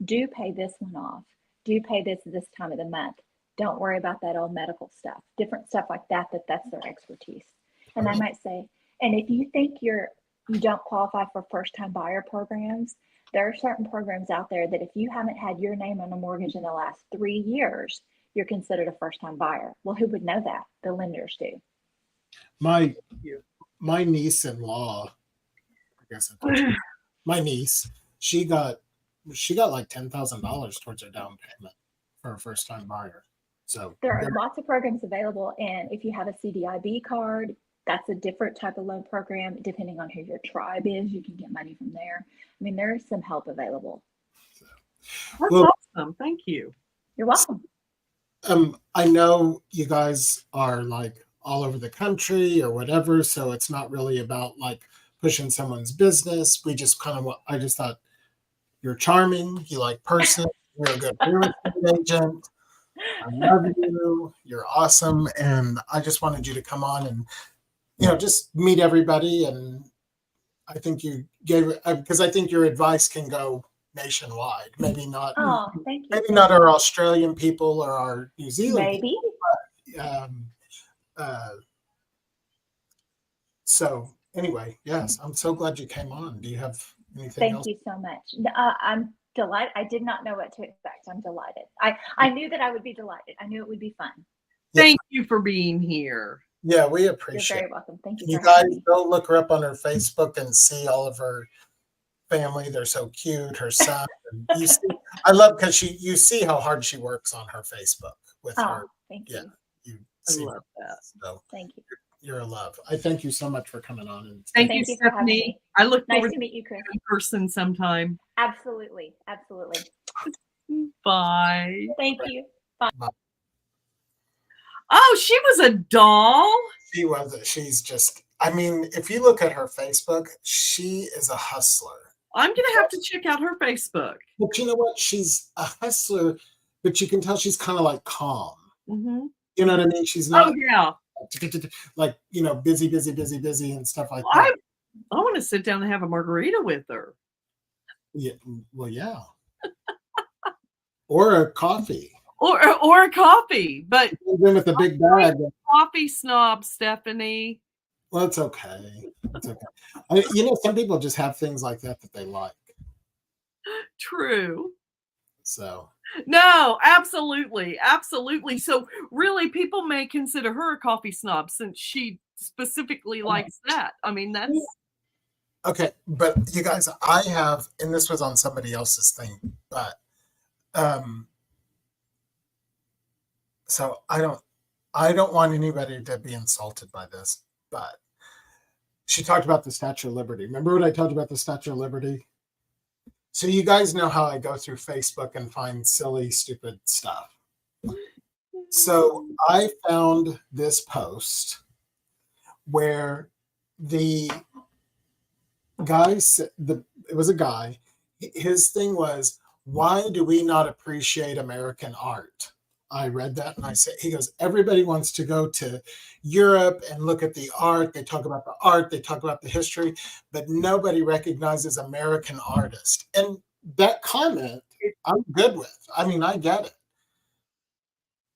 Do pay this one off. Do pay this time of the month. Don't worry about that old medical stuff, different stuff like that, that's their expertise. And I might say, and if you think you don't qualify for first time buyer programs, there are certain programs out there that if you haven't had your name on a mortgage in the last 3 years, you're considered a first time buyer. Well, who would know that? The lenders do. My niece-in-law, I guess my niece, she got like $10,000 towards her down payment for a first time buyer. So there are lots of programs available, and if you have a CDIB card, that's a different type of loan program. Depending on who your tribe is, you can get money from there. I mean, there is some help available. That's awesome. Thank you. You're welcome. I know you guys are like all over the country or whatever, so it's not really about like pushing someone's business. We just I just thought you're charming, you like person, you're a good real estate agent. I love you. You're awesome, and I just wanted you to come on and just meet everybody. And I think you gave because I think your advice can go nationwide. Maybe not. Oh, thank you. Maybe not our Australian people or our New Zealand. Maybe. People, so anyway, yes, I'm so glad you came on. Do you have anything else? Thank you so much. I'm delighted. I did not know what to expect. I'm delighted. I knew that I would be delighted. I knew it would be fun. Thank you for being here. Yeah, we appreciate it. You're very welcome. Thank you. You guys go look her up on her Facebook and see all of her family. They're so cute. Her son. And you see, I love because you see how hard she works on her Facebook with her. Thank you. I love that. So thank you. You're a love. I thank you so much for coming on. And thank you, Stephanie. I look forward to meet you, Kris, in person sometime. Absolutely. Bye. Thank you. Bye. Oh, she was a doll. She was. She's just. I mean, if you look at her Facebook, she is a hustler. I'm gonna have to check out her Facebook. But you know what? She's a hustler, but you can tell she's kind of like calm. Mm-hmm. You know what I mean? She's not. Oh yeah. Like busy and stuff like that. I want to sit down and have a margarita with her. Yeah. Well, yeah. Or a coffee. Or a coffee, but then with a big bag. Coffee snob, Stephanie. Well, it's okay. It's okay. Some people just have things like that they like. True. So. No, absolutely. So really, people may consider her a coffee snob since she specifically likes that. I mean, that's. Okay, but you guys, I have, and this was on somebody else's thing, but so I don't want anybody to be insulted by this, but she talked about the Statue of Liberty. Remember what I told you about the Statue of Liberty? So you guys know how I go through Facebook and find silly, stupid stuff. So I found this post where the guy said, it was a guy, his thing was, why do we not appreciate American art? I read that and I said, he goes, everybody wants to go to Europe and look at the art. They talk about the art, they talk about the history, but nobody recognizes American artists. And that comment, I'm good with. I mean, I get it.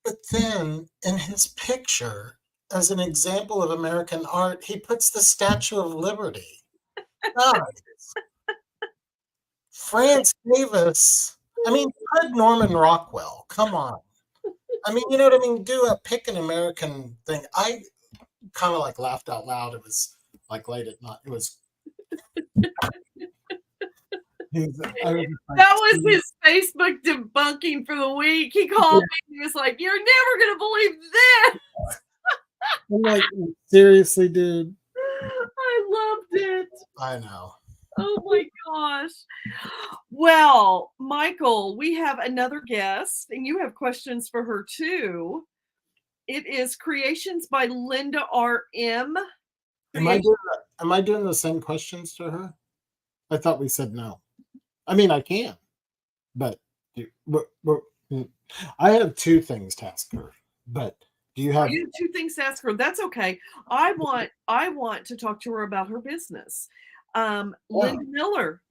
But then in his picture, as an example of American art, he puts the Statue of Liberty. Guys, France Davis, I mean, put Norman Rockwell, come on. I mean, you know what I mean? Pick an American thing. I kind of like laughed out loud. It was like late at night. It was. That was his Facebook debunking for the week. He called me. He was like, "You're never gonna believe this." I'm like, seriously, dude. I loved it. I know. Oh my gosh. Well, Michael, we have another guest, and you have questions for her too. It is Creations by Linda R.M. Am I doing the same questions to her? I thought we said no. I mean, I can, but I have two things to ask her. But do you have? You have two things to ask her. That's okay. I want to talk to her about her business. Linda Miller.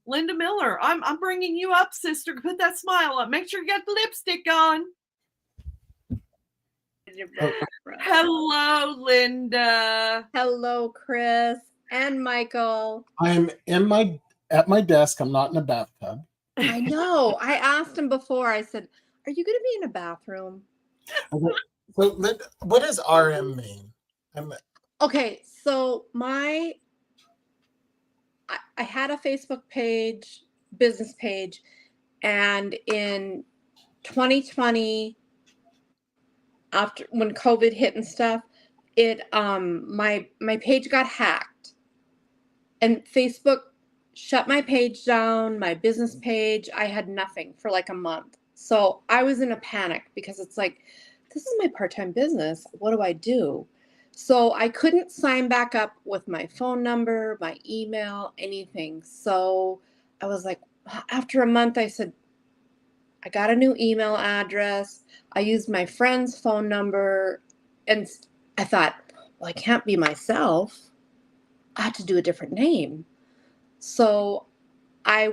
I'm bringing you up, sister. Put that smile up. Make sure you got the lipstick on. Hello, Linda. Hello, Kris and Michael. I am at my desk. I'm not in a bathtub. I know. I asked him before. I said, "Are you going to be in a bathroom?" Okay. So, Linda, what does RM mean? Okay, so I had a Facebook page, business page, and in 2020, after when COVID hit and stuff, it my page got hacked, and Facebook shut my page down, my business page. I had nothing for like a month. So I was in a panic because it's like, this is my part-time business. What do I do? So I couldn't sign back up with my phone number, my email, anything. So I was like, after a month, I said, I got a new email address. I used my friend's phone number. And I thought, well, I can't be myself. I had to do a different name. So I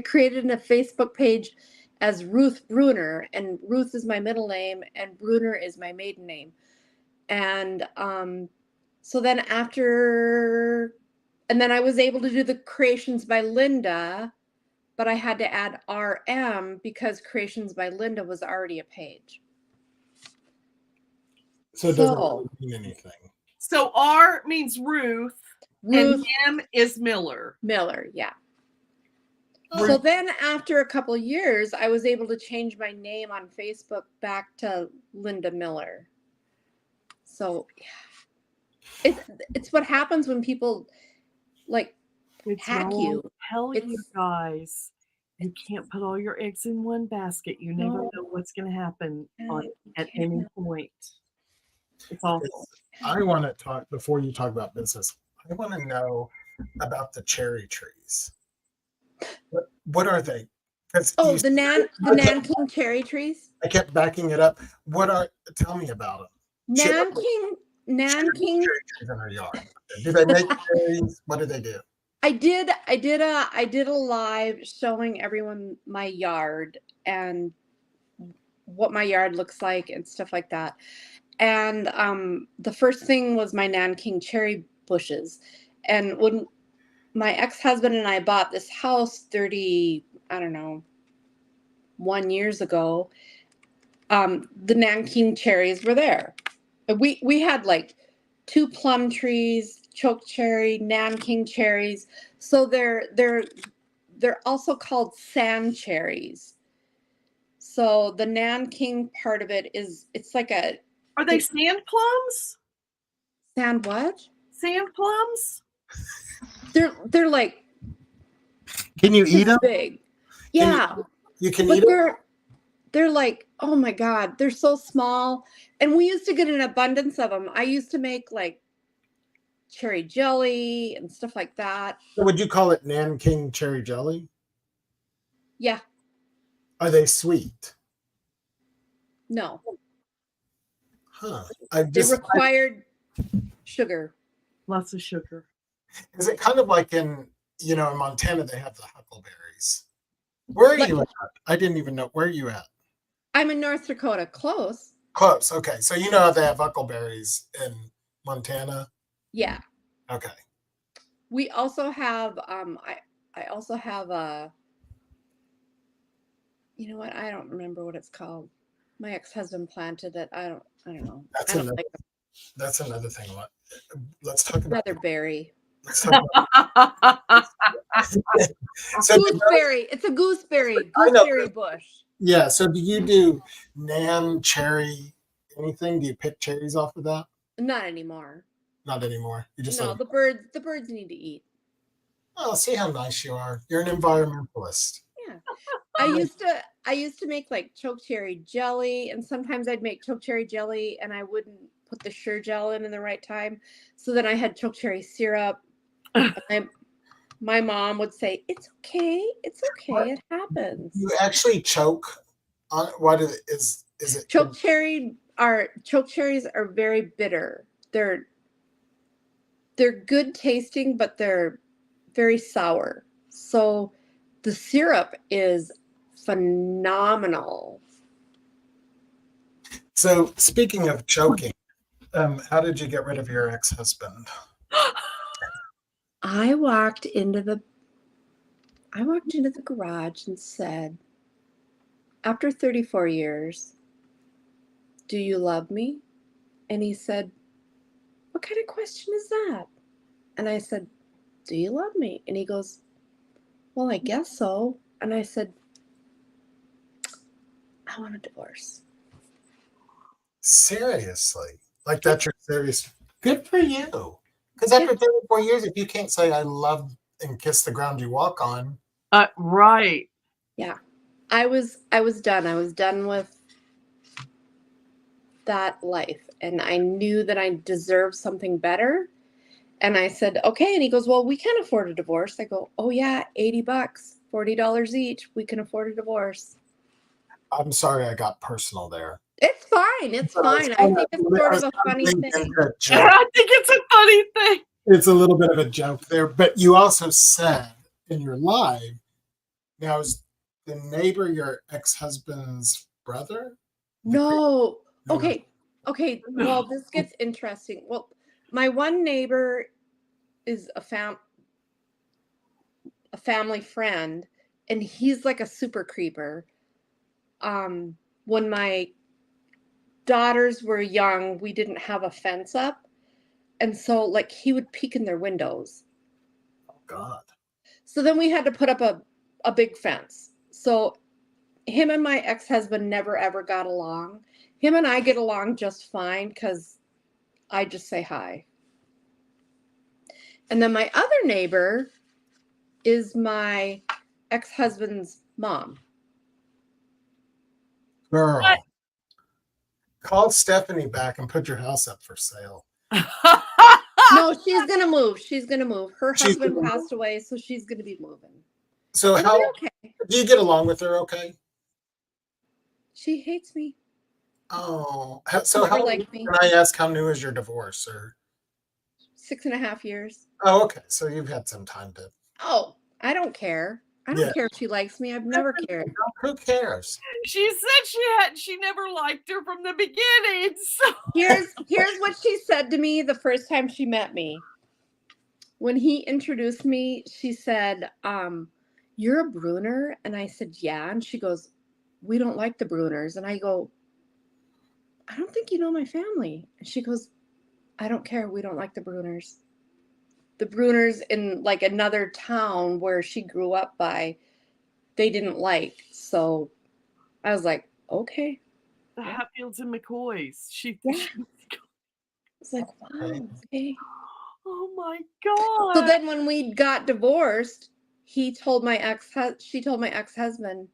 created a Facebook page as Ruth Bruner, and Ruth is my middle name and Bruner is my maiden name. And so then and then I was able to do the Creations by Linda, but I had to add RM because Creations by Linda was already a page. So it doesn't really mean anything. So R means Ruth. And M is Miller. Miller, yeah. So then after a couple of years, I was able to change my name on Facebook back to Linda Miller. So yeah. It's what happens when people like hack you. Tell you guys, you can't put all your eggs in one basket. You never know what's going to happen at any point. It's awful. I want to talk, before you talk about business, I want to know about the cherry trees. What are they? The Nanking cherry trees. I kept backing it up. Tell me about them. Nanking cherry trees in our yard. Do they make cherries? What do they do? I did a live showing everyone my yard and what my yard looks like and stuff like that. And the first thing was my Nanking cherry bushes. And when my ex-husband and I bought this house 1 years ago, the Nanking cherries were there. We had like 2 plum trees, choke cherry, Nanking cherries. So they're also called sand cherries. So the Nanking part of it it's like Are they sand plums? Sand what? Sand plums? They're like. Can you eat them? Big. Yeah. You can eat them? They're like, oh my God, they're so small. And we used to get an abundance of them. I used to make like cherry jelly and stuff like that. So would you call it Nanking cherry jelly? Yeah. Are they sweet? No. Huh. They required sugar. Lots of sugar. Is it kind of like in Montana, they have the huckleberries. Where are you at? I didn't even know. Where are you at? I'm in North Dakota. Close. Close. Okay. So you know how they have huckleberries in Montana? Yeah. Okay. We also have, I also have you know what? I don't remember what it's called. My ex-husband planted it. I don't know. That's another thing. Let's talk about Leatherberry. Let's talk about So gooseberry. It's a gooseberry bush. Yeah. So do you do Nan cherry anything? Do you pick cherries off of that? Not anymore. Not anymore. You just the birds need to eat. Oh, see how nice you are. You're an environmentalist. Yeah. I used to make like choke cherry jelly, and sometimes I'd make choke cherry jelly and I wouldn't put the sure gel in the right time. So then I had choke cherry syrup. And my mom would say, "It's okay. It's okay. It happens." You actually choke on what is it? Choke cherries are very bitter. They're good tasting, but they're very sour. So the syrup is phenomenal. So speaking of choking, how did you get rid of your ex-husband? I walked into the garage and said, after 34 years, do you love me? And he said, what kind of question is that? And I said, do you love me? And he goes, well, I guess so. And I said, I want a divorce. Seriously? Like that's your serious? Good for you. Because after 34 years, if you can't say I love and kiss the ground you walk on. Right. Yeah. I was done. I was done with that life. And I knew that I deserved something better. And I said, okay. And he goes, well, we can't afford a divorce. I go, oh yeah, $80, $40 each. We can afford a divorce. I'm sorry I got personal there. It's fine. It's fine. I think it's sort of a funny thing. I think it's a funny thing. It's a little bit of a joke there. But you also said in your live, now is the neighbor your ex-husband's brother? No. Okay. Okay. Well, this gets interesting. Well, my one neighbor is a family friend, and he's like a super creeper. When my daughters were young, we didn't have a fence up. And so like he would peek in their windows. Oh God. So then we had to put up a big fence. So him and my ex-husband never ever got along. Him and I get along just fine because I just say hi. And then my other neighbor is my ex-husband's mom. Girl. Call Stephanie back and put your house up for sale. No, she's gonna move. She's gonna move. Her husband passed away, so she's gonna be moving. So It'll how be okay. do you get along with her? Okay. She hates me. Oh, so Never how liked me. can I ask how new is your divorce? Or 6.5 years. oh, okay. So you've had some time to. Oh, I don't care. I don't care if she likes me. I've never cared. Who cares? She said she never liked her from the beginning. So Here's what she said to me the first time she met me. When he introduced me, she said, you're a Bruner? And I said, yeah. And she goes, we don't like the Bruners. And I go, I don't think you know my family. And she goes, I don't care. We don't like the Bruners. The Bruners in like another town where she grew up by, they didn't like. So I was like, okay. the Hatfields and McCoys. It's like, wow, okay. Oh my God. So then when we got divorced, she told my ex-husband,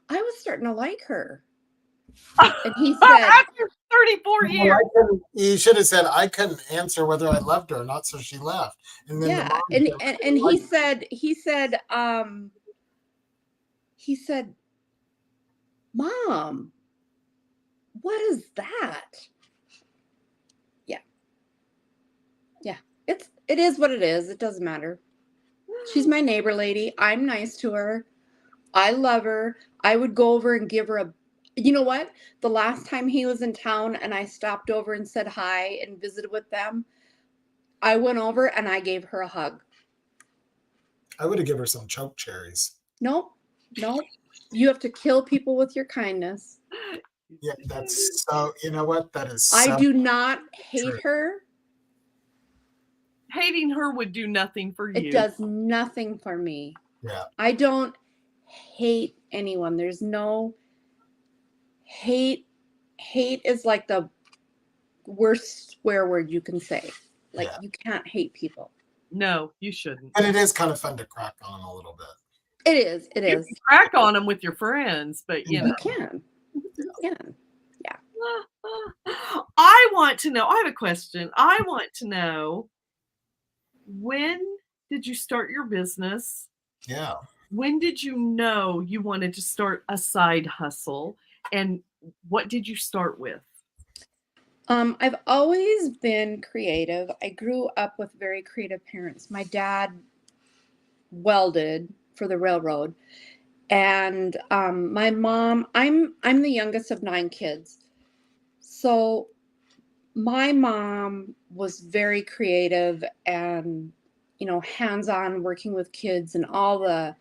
I was starting to like her. And he said, after 34 years. You should have said I couldn't answer whether I loved her or not, so she left. And then yeah. And he said, Mom, what is that? Yeah. It is what it is. It doesn't matter. She's my neighbor lady. I'm nice to her. I love her. I would go over and give her you know what? The last time he was in town and I stopped over and said hi and visited with them, I went over and I gave her a hug. I would have given her some choke cherries. Nope. You have to kill people with your kindness. Yeah, that's so, you know what? That is so I do not hate her. Hating her would do nothing for you. It does nothing for me. Yeah. I don't hate anyone. There's no hate. Hate is like the worst swear word you can say. Like you can't hate people. No, you shouldn't. And it is kind of fun to crack on a little bit. It is. You can crack on them with your friends, but you know. You can. Yeah. I want to know. I have a question. I want to know, when did you start your business? Yeah. When did you know you wanted to start a side hustle? And what did you start with? I've always been creative. I grew up with very creative parents. My dad welded for the railroad, and my mom. I'm the youngest of 9 kids, So my mom was very creative and, you know, hands-on working with kids and all the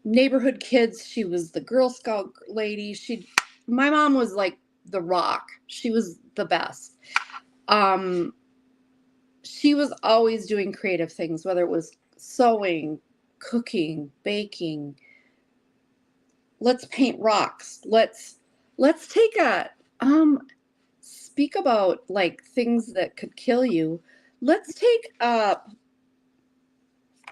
neighborhood kids. She was the Girl Scout lady. My mom was like the rock. She was the best. She was always doing creative things, whether it was sewing, cooking, baking. Let's paint rocks. Let's take a speak about like things that could kill you. Let's take a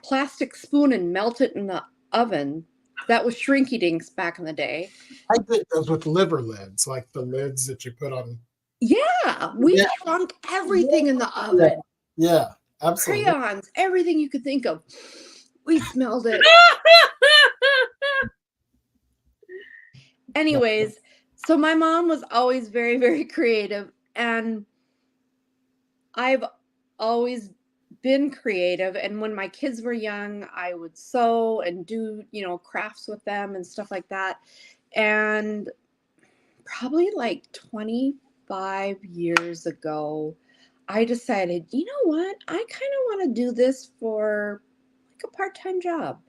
plastic spoon and melt it in the oven. That was Shrinky Dinks back in the day. I did those with liver lids, like the lids that you put on. Yeah, we shrunk everything in the oven. Yeah, absolutely. Crayons, everything you could think of. We smelled it. Anyways, so my mom was always very, very creative, and I've always been creative. And when my kids were young, I would sew and do, you know, crafts with them and stuff like that. And probably like 25 years ago, I decided, you know what? I kind of want to do this for like a part-time job.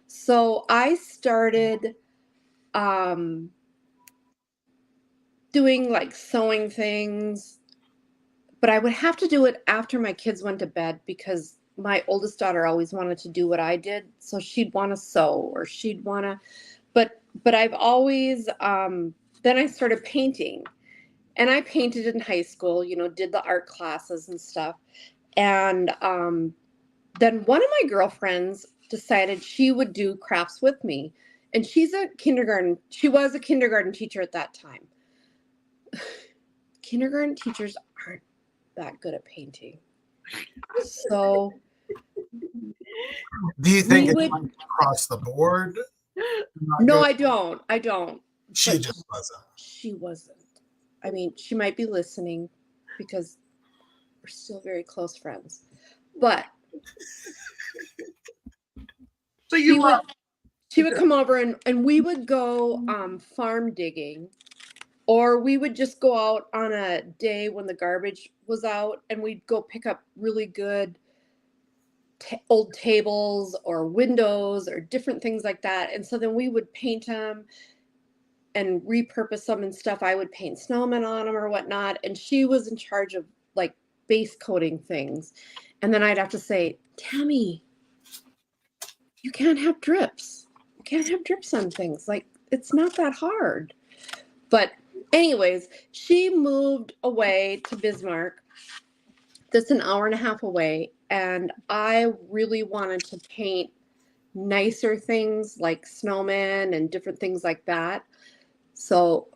So I started doing like sewing things, but I would have to do it after my kids went to bed because my oldest daughter always wanted to do what I did. So she'd want to sew or she'd want to, but I've always, then I started painting, and I painted in high school, you know, did the art classes and stuff. And then one of my girlfriends decided she would do crafts with me. And she was a kindergarten teacher at that time. Kindergarten teachers aren't that good at painting. So do you think it's like across the board? No, I don't. She just wasn't. She wasn't. I mean, she might be listening because we're still very close friends. But So she would come over and we would go farm digging, or we would just go out on a day when the garbage was out and we'd go pick up really good old tables or windows or different things like that. And so then we would paint them and repurpose them and stuff. I would paint snowmen on them or whatnot. And she was in charge of like base coating things. And then I'd have to say, Tammy, you can't have drips. You can't have drips on things. Like, it's not that hard. But anyways, she moved away to Bismarck. That's an hour and a half away. And I really wanted to paint nicer things like snowmen and different things like that. So,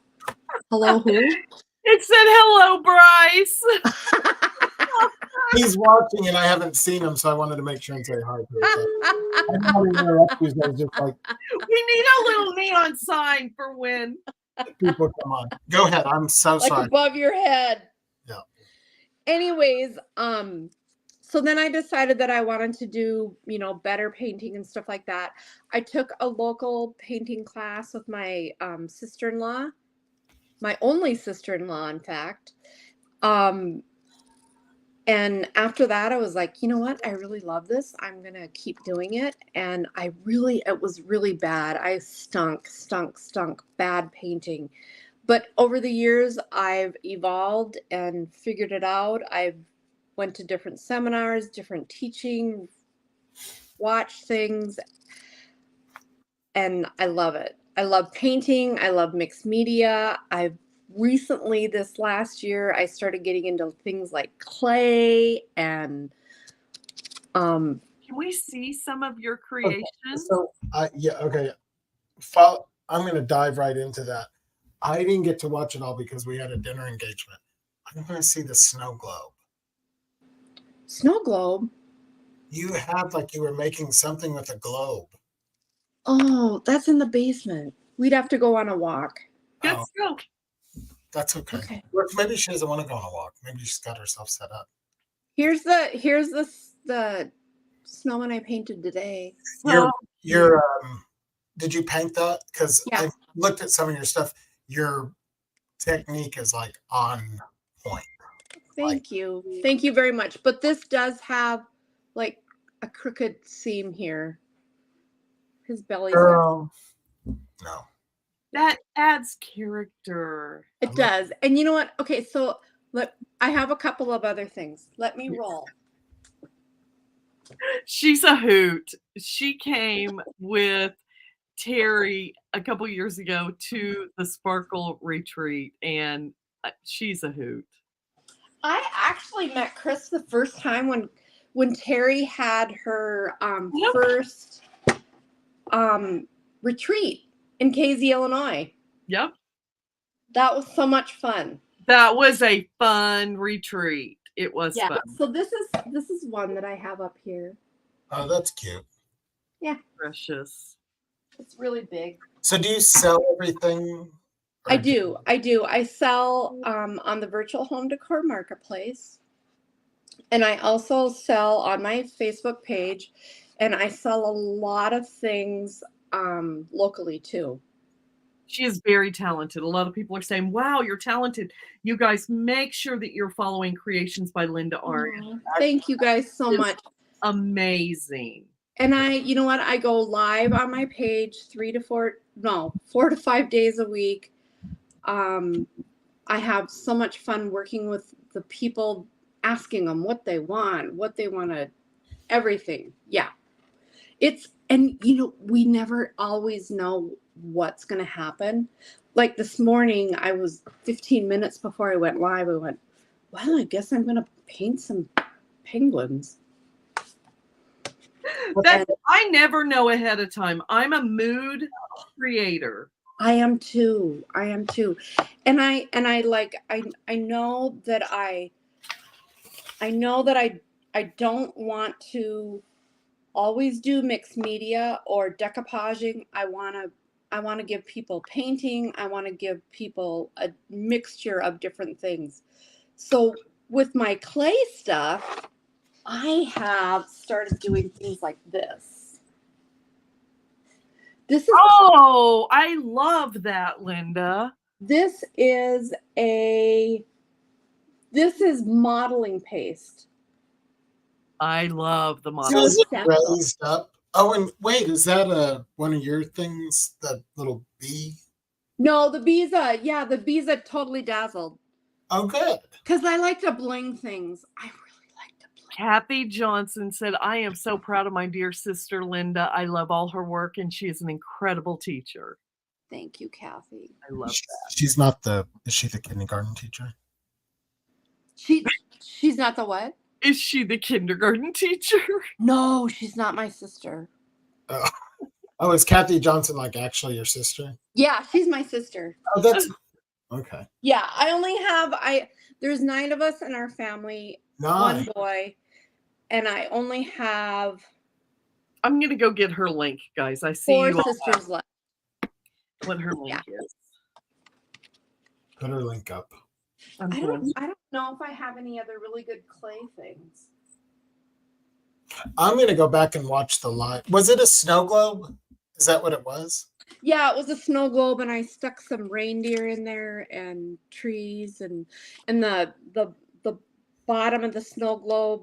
hello, who? It said, hello, Bryce. He's watching and I haven't seen him, so I wanted to make sure and say hi to him. I didn't want to interrupt you, so I was just like, We need a little neon sign for when people come on. Go ahead. I'm so like sorry. above your head. Yeah. Anyways, so then I decided that I wanted to do, you know, better painting and stuff like that. I took a local painting class with my sister-in-law, my only sister-in-law, in fact. And after that, I was like, you know what? I really love this. I'm going to keep doing it. And it was really bad. I stunk bad painting. But over the years, I've evolved and figured it out. I've went to different seminars, different teaching, watched things, and I love it. I love painting. I love mixed media. I've recently, this last year, I started getting into things like clay and Can we see some of your creations? So, okay. I'm going to dive right into that. I didn't get to watch it all because we had a dinner engagement. I'm going to see the snow globe. Snow globe. You had like you were making something with a globe. Oh, that's in the basement. We'd have to go on a walk. Let's go. That's okay. Okay. Or maybe she doesn't want to go on a walk. Maybe she's got herself set up. Here's the snowman I painted today. Your did you paint that? Because Yeah. I looked at some of your stuff. Your technique is like on point. Thank you. Thank you very much. But this does have like a crooked seam here. His belly's got, Girl, no. That adds character. it does. And you know what? Okay, so I have a couple of other things. Let me roll. She's a hoot. She came with Terry a couple years ago to the Sparkle retreat, and she's a hoot. I actually met Kris the first time when Terry had her Yep. first retreat in Casey, Illinois. Yep. That was so much fun. That was a fun retreat. It was fun. So this is one that I have up here. Oh, that's cute. Precious. It's really big. So do you sell everything? I do. I sell on the virtual home decor marketplace. And I also sell on my Facebook page, and I sell a lot of things locally too. She is very talented. A lot of people are saying, wow, you're talented. You guys make sure that you're following Creations by Linda Arden. Thank you guys so much. Amazing. And you know what? I go live on my page 4 to 5 days a week. I have so much fun working with the people, asking them what they want to, everything. Yeah. And you know, we never always know what's going to happen. Like this morning, I was 15 minutes before I went live. I went, well, I guess I'm going to paint some penguins. I never know ahead of time. I'm a mood creator. I am too. And I know that I don't want to always do mixed media or decoupaging. I want to give people painting. I want to give people a mixture of different things. So with my clay stuff, I have started doing things like this. Oh, I love that, Linda. This is modeling paste. I love the So model. is it raised up? Oh, and wait, is that one of your things? The little bee? No, the bees are totally dazzled. Oh, good. Because I like to bling things. I really like to bling. Kathy Johnson said, I am so proud of my dear sister, Linda. I love all her work, and she is an incredible teacher. Thank you, Kathy. I love that. She's not is she the kindergarten teacher? She's not the what? Is she the kindergarten teacher? No, she's not my sister. Oh, is Kathy Johnson like actually your sister? Yeah, she's my sister. Oh, that's okay. Yeah, I only have there's 9 of us in our family, 1 boy, and I only have I'm gonna go get her link, guys. I see 4 you all sisters left. what her link is. Put her link up. I don't know if I have any other really good clay things. I'm going to go back and watch the live. Was it a snow globe? Is that what it was? Yeah, it was a snow globe, and I stuck some reindeer in there and trees and the bottom of the snow globe.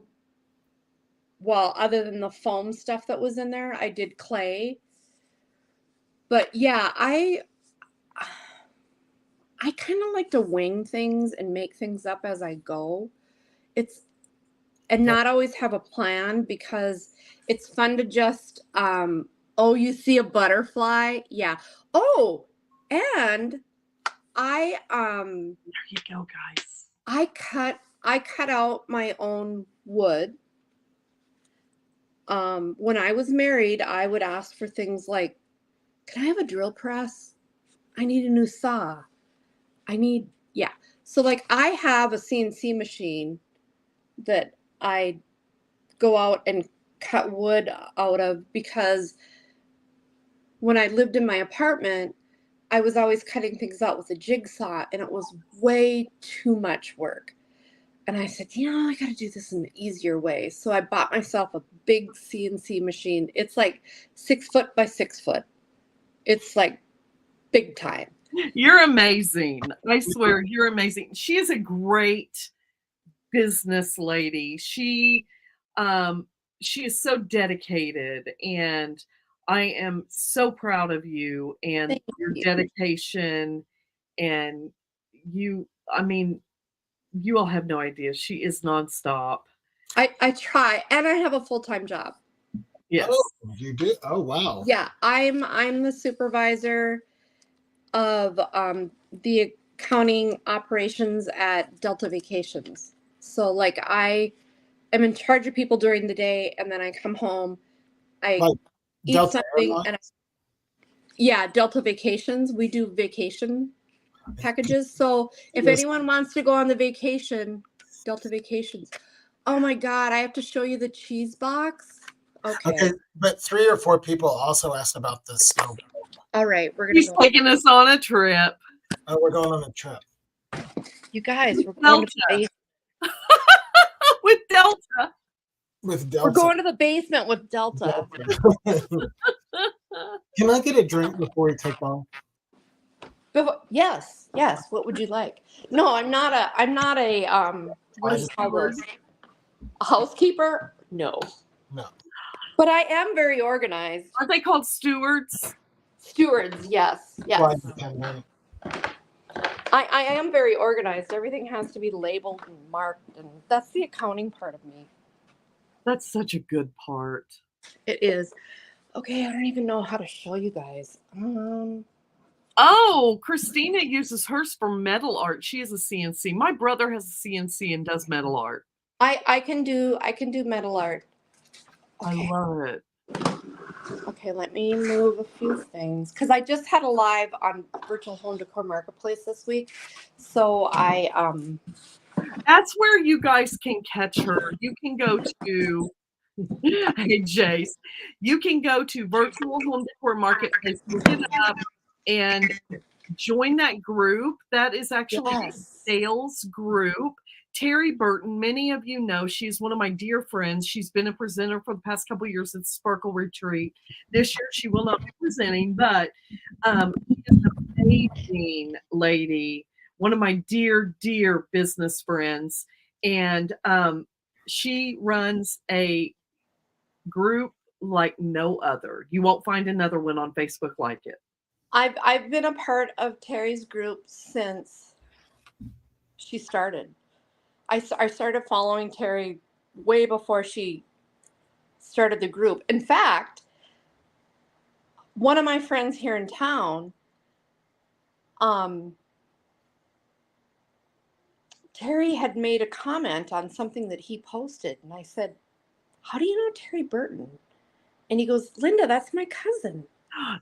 Well, other than the foam stuff that was in there, I did clay. But yeah, I kind of like to wing things and make things up as I go. Not always have a plan, because it's fun to just, you see a butterfly? Yeah. Oh, and There you go, guys. I cut out my own wood. When I was married, I would ask for things like, can I have a drill press? I need a new saw. So like I have a CNC machine that I go out and cut wood out of, because when I lived in my apartment, I was always cutting things out with a jigsaw, and it was way too much work. And I said, I got to do this in an easier way. So I bought myself a big CNC machine. It's like 6 foot by 6 foot. It's like big time. You're amazing. I swear, you're amazing. She is a great business lady. She is so dedicated, and I am so proud of you and Thank your you. dedication. And I mean, you all have no idea. She is nonstop. I try, and I have a full-time job. Yes. Oh, you do? Oh, wow. Yeah, I'm the supervisor of the accounting operations at Delta Vacations. So like I am in charge of people during the day, and then I come home, I Like eat Delta something, Airlines? and yeah, Delta Vacations. We do vacation packages. So if Yes. anyone wants to go on the vacation, Delta Vacations. Oh my God, I have to show you the cheese box. Okay, but 3 or 4 people also asked about the snow. All right, we're gonna She's go. taking us on a trip. Oh, we're going on a trip. You guys, we're Delta. going to the With Delta. With We're Delta. going to the basement with Delta. Can I get a drink before we take off? Yes. What would you like? No, I'm not a what do you call those? A housekeeper? No. No. But I am very organized. Aren't they called stewards? Stewards, yes. Flight attendant. I am very organized. Everything has to be labeled and marked, and that's the accounting part of me. That's such a good part. It is. Okay, I don't even know how to show you guys. Oh, Christina uses hers for metal art. She is a CNC. My brother has a CNC and does metal art. I can do metal art. I love it. Okay, let me move a few things because I just had a live on Virtual Home Decor Marketplace this week. So That's where you guys can catch her. You can go to hey Jace. You can go to Virtual Home Decor Marketplace, look it up, and join that group. That is actually a sales group. Terry Burton, many of you know, she's one of my dear friends. She's been a presenter for the past couple of years at Sparkle Retreat. This year she will not be presenting, but she's an amazing lady, one of my dear, dear business friends. And she runs a group like no other. You won't find another one on Facebook like it. I've been a part of Terry's group since she started. I started following Terry way before she started the group. In fact, one of my friends here in town, Terry had made a comment on something that he posted, and I said, "How do you know Terry Burton?" And he goes, "Linda, that's my cousin,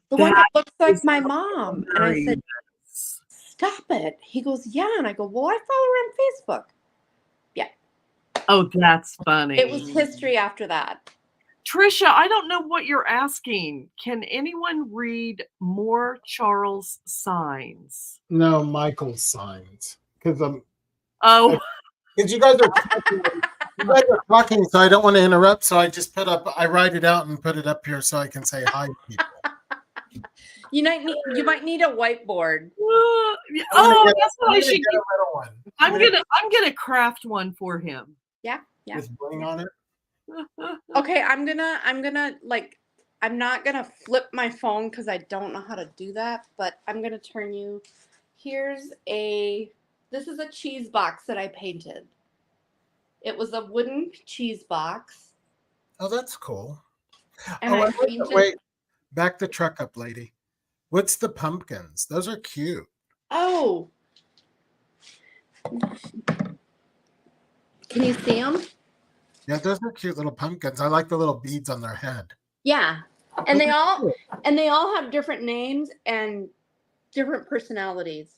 the one that looks like my mom." And I said, "Stop it." He goes, "Yeah." And I go, "Well, I follow her on Facebook." Yeah. Oh, that's funny. It was history after that. Trisha, I don't know what you're asking. Can anyone read more Charles signs? No, Michael's signs. Because you guys are talking, so I don't want to interrupt. So I just I write it out and put it up here so I can say hi to people. You might need a whiteboard. That's what I should get a little one. I'm gonna craft one for him. Yeah. With bling on it. Okay, I'm not gonna flip my phone because I don't know how to do that, but I'm gonna turn you. This is a cheese box that I painted. It was a wooden cheese box. Oh, that's cool. And Wait, back the truck up, lady. What's the pumpkins? Those are cute. Oh. Can you see them? Yeah, those are cute little pumpkins. I like the little beads on their head. Yeah. And they all have different names and different personalities.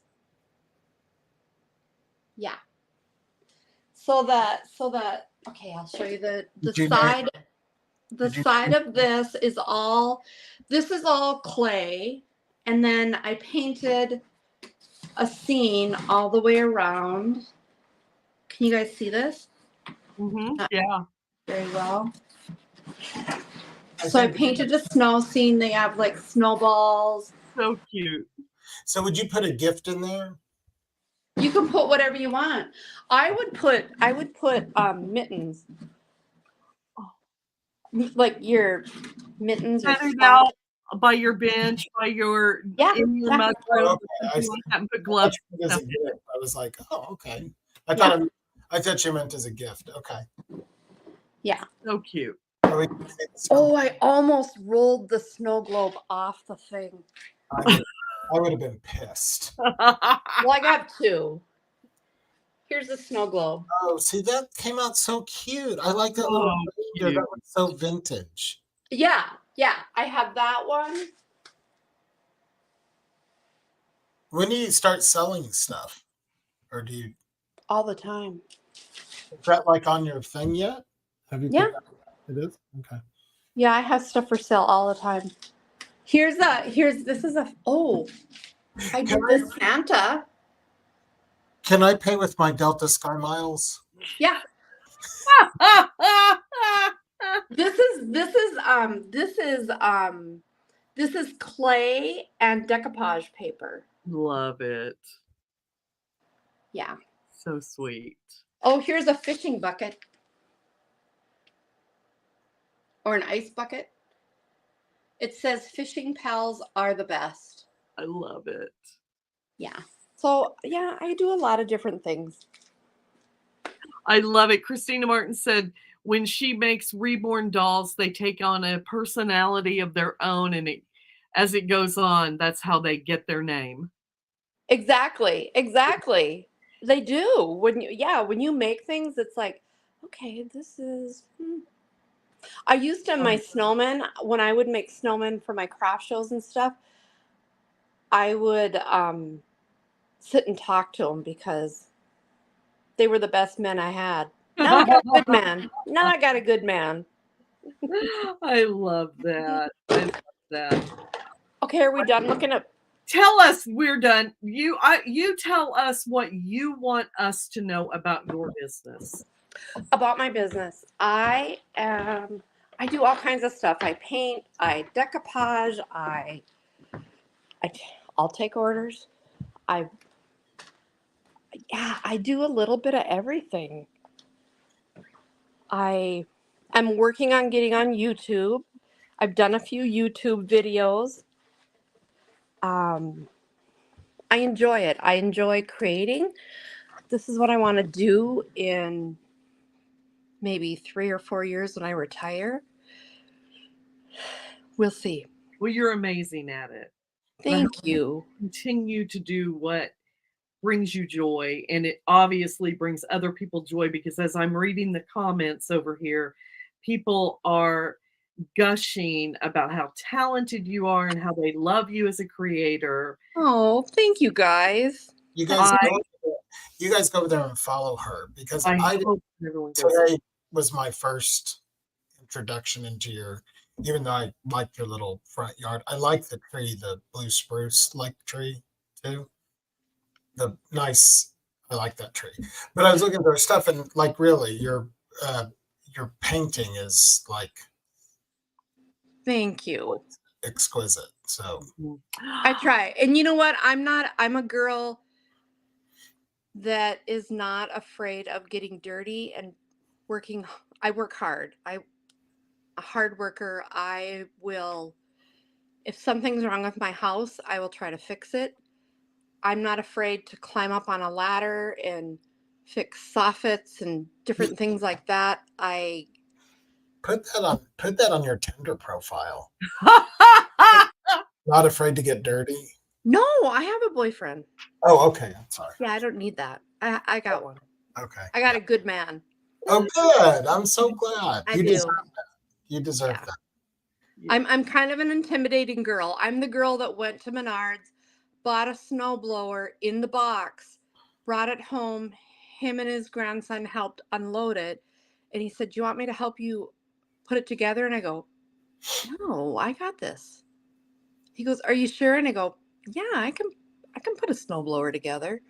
Yeah. So okay, I'll show you the side. The side of this is all clay, and then I painted a scene all the way around. Can you guys see this? Mm-hmm. Yeah. Very well. So I painted a snow scene. They have like snowballs So cute. So would you put a gift in there? You can put whatever you want. I would put mittens. Like your mittens or Set it socks. out by your bench, by your Yeah, in your yeah. mudroom, Oh, or okay. I something see. like that, and put I gloves. thought you meant as a and stuff. gift. I was like, oh, okay. I thought you meant as a gift. Okay. Yeah. So cute. Oh, we can see the snow. Oh, I almost rolled the snow globe off the thing. I would have been pissed. Well, I got two. Here's the snow globe. Oh, see, that came out so cute. I like that little Oh, reindeer. cute. That was so vintage. Yeah, yeah. I have that one. When do you start selling stuff? Or do you, All the time. is that like on your thing yet? Have you? Yeah. It is? Okay. Yeah, I have stuff for sale all the time. This is a, oh, I did this Santa. Can I pay with my Delta Sky Miles? Yeah. This is clay and decoupage paper. Love it. Yeah. So sweet. Oh, here's a fishing bucket. Or an ice bucket. It says fishing pals are the best. I love it. Yeah. So, yeah, I do a lot of different things. I love it. Christina Martin said when she makes reborn dolls, they take on a personality of their own, and as it goes on, that's how they get their name. Exactly. They do. When you make things, it's like, okay, this is I used to my snowmen, when I would make snowmen for my craft shows and stuff, I would sit and talk to them because they were the best men I had. Now I got a good man. I love that. I love that. Okay, are we done looking at? Tell us we're done. You tell us what you want us to know about your business. About my business. I do all kinds of stuff. I paint, I decoupage, I'll take orders. I do a little bit of everything. I am working on getting on YouTube. I've done a few YouTube videos. I enjoy it. I enjoy creating. This is what I want to do in maybe 3 or 4 years when I retire. We'll see. Well, you're amazing at it. Thank you. Continue to do what brings you joy, and it obviously brings other people joy, because as I'm reading the comments over here, people are gushing about how talented you are and how they love you as a creator. Oh, thank you guys. You guys go over there and follow her, because I hope everyone does. today was my first introduction into your, even though I like your little front yard. I like the tree, the blue spruce like tree too. I like that tree. But I was looking at their stuff, and like really your painting is like, Thank you. exquisite. So I try. And you know what? I'm a girl that is not afraid of getting dirty and working. I work hard. I'm a hard worker. If something's wrong with my house, I will try to fix it. I'm not afraid to climb up on a ladder and fix soffits and different things like that. put that on your Tinder profile. Not afraid to get dirty. No, I have a boyfriend. Oh, okay. I'm sorry. Yeah, I don't need that. I got one. Okay. I got a good man. Oh, good. I'm so glad. I You do. deserve that. You deserve Yeah. that. I'm kind of an intimidating girl. I'm the girl that went to Menards, bought a snowblower in the box, brought it home. Him and his grandson helped unload it. And he said, "Do you want me to help you put it together?" And I go, "No, I got this." He goes, "Are you sure?" And I go, "Yeah, I can put a snowblower together.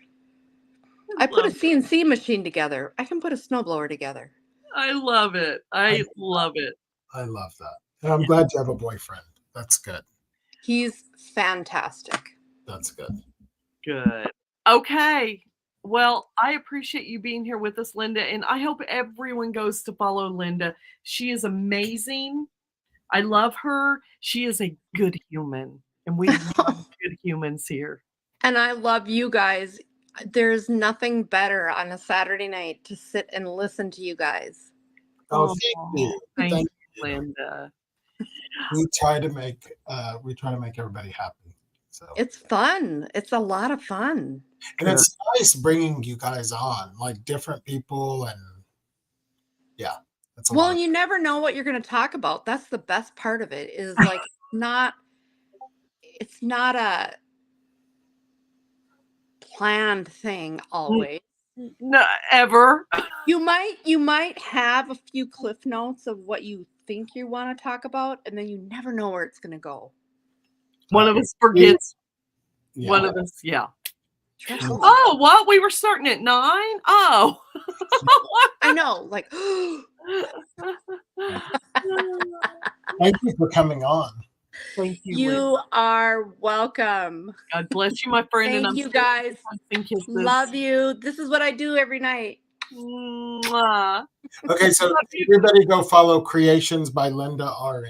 I put a CNC machine together. I can put a snowblower together." I love it. I love it. I love that. And I'm glad you have a boyfriend. That's good. He's fantastic. That's good. Good. Okay. Well, I appreciate you being here with us, Linda, and I hope everyone goes to follow Linda. She is amazing. I love her. She is a good human, and we love good humans here. And I love you guys. There's nothing better on a Saturday night to sit and listen to you guys. Oh, thank you. Thank Thank you, Linda. We try to make everybody happy. So It's fun. It's a lot of fun. and it's nice bringing you guys on, like different people, and yeah, it's a Well, lot. you never know what you're going to talk about. That's the best part of it is like it's not a planned thing always. No, ever. You might have a few cliff notes of what you think you want to talk about, and then you never know where it's going to go. One of us forgets. Yeah. One of us, yeah. Trust me. Oh, what? We were starting at 9? Oh. I know, like Thank you for coming on. Thank you. you Linda. are welcome. God bless you, my friend. Thank and you guys. kisses. Love you. This is what I do every night. Mwah. Okay, so everybody go follow Creations by Linda RM.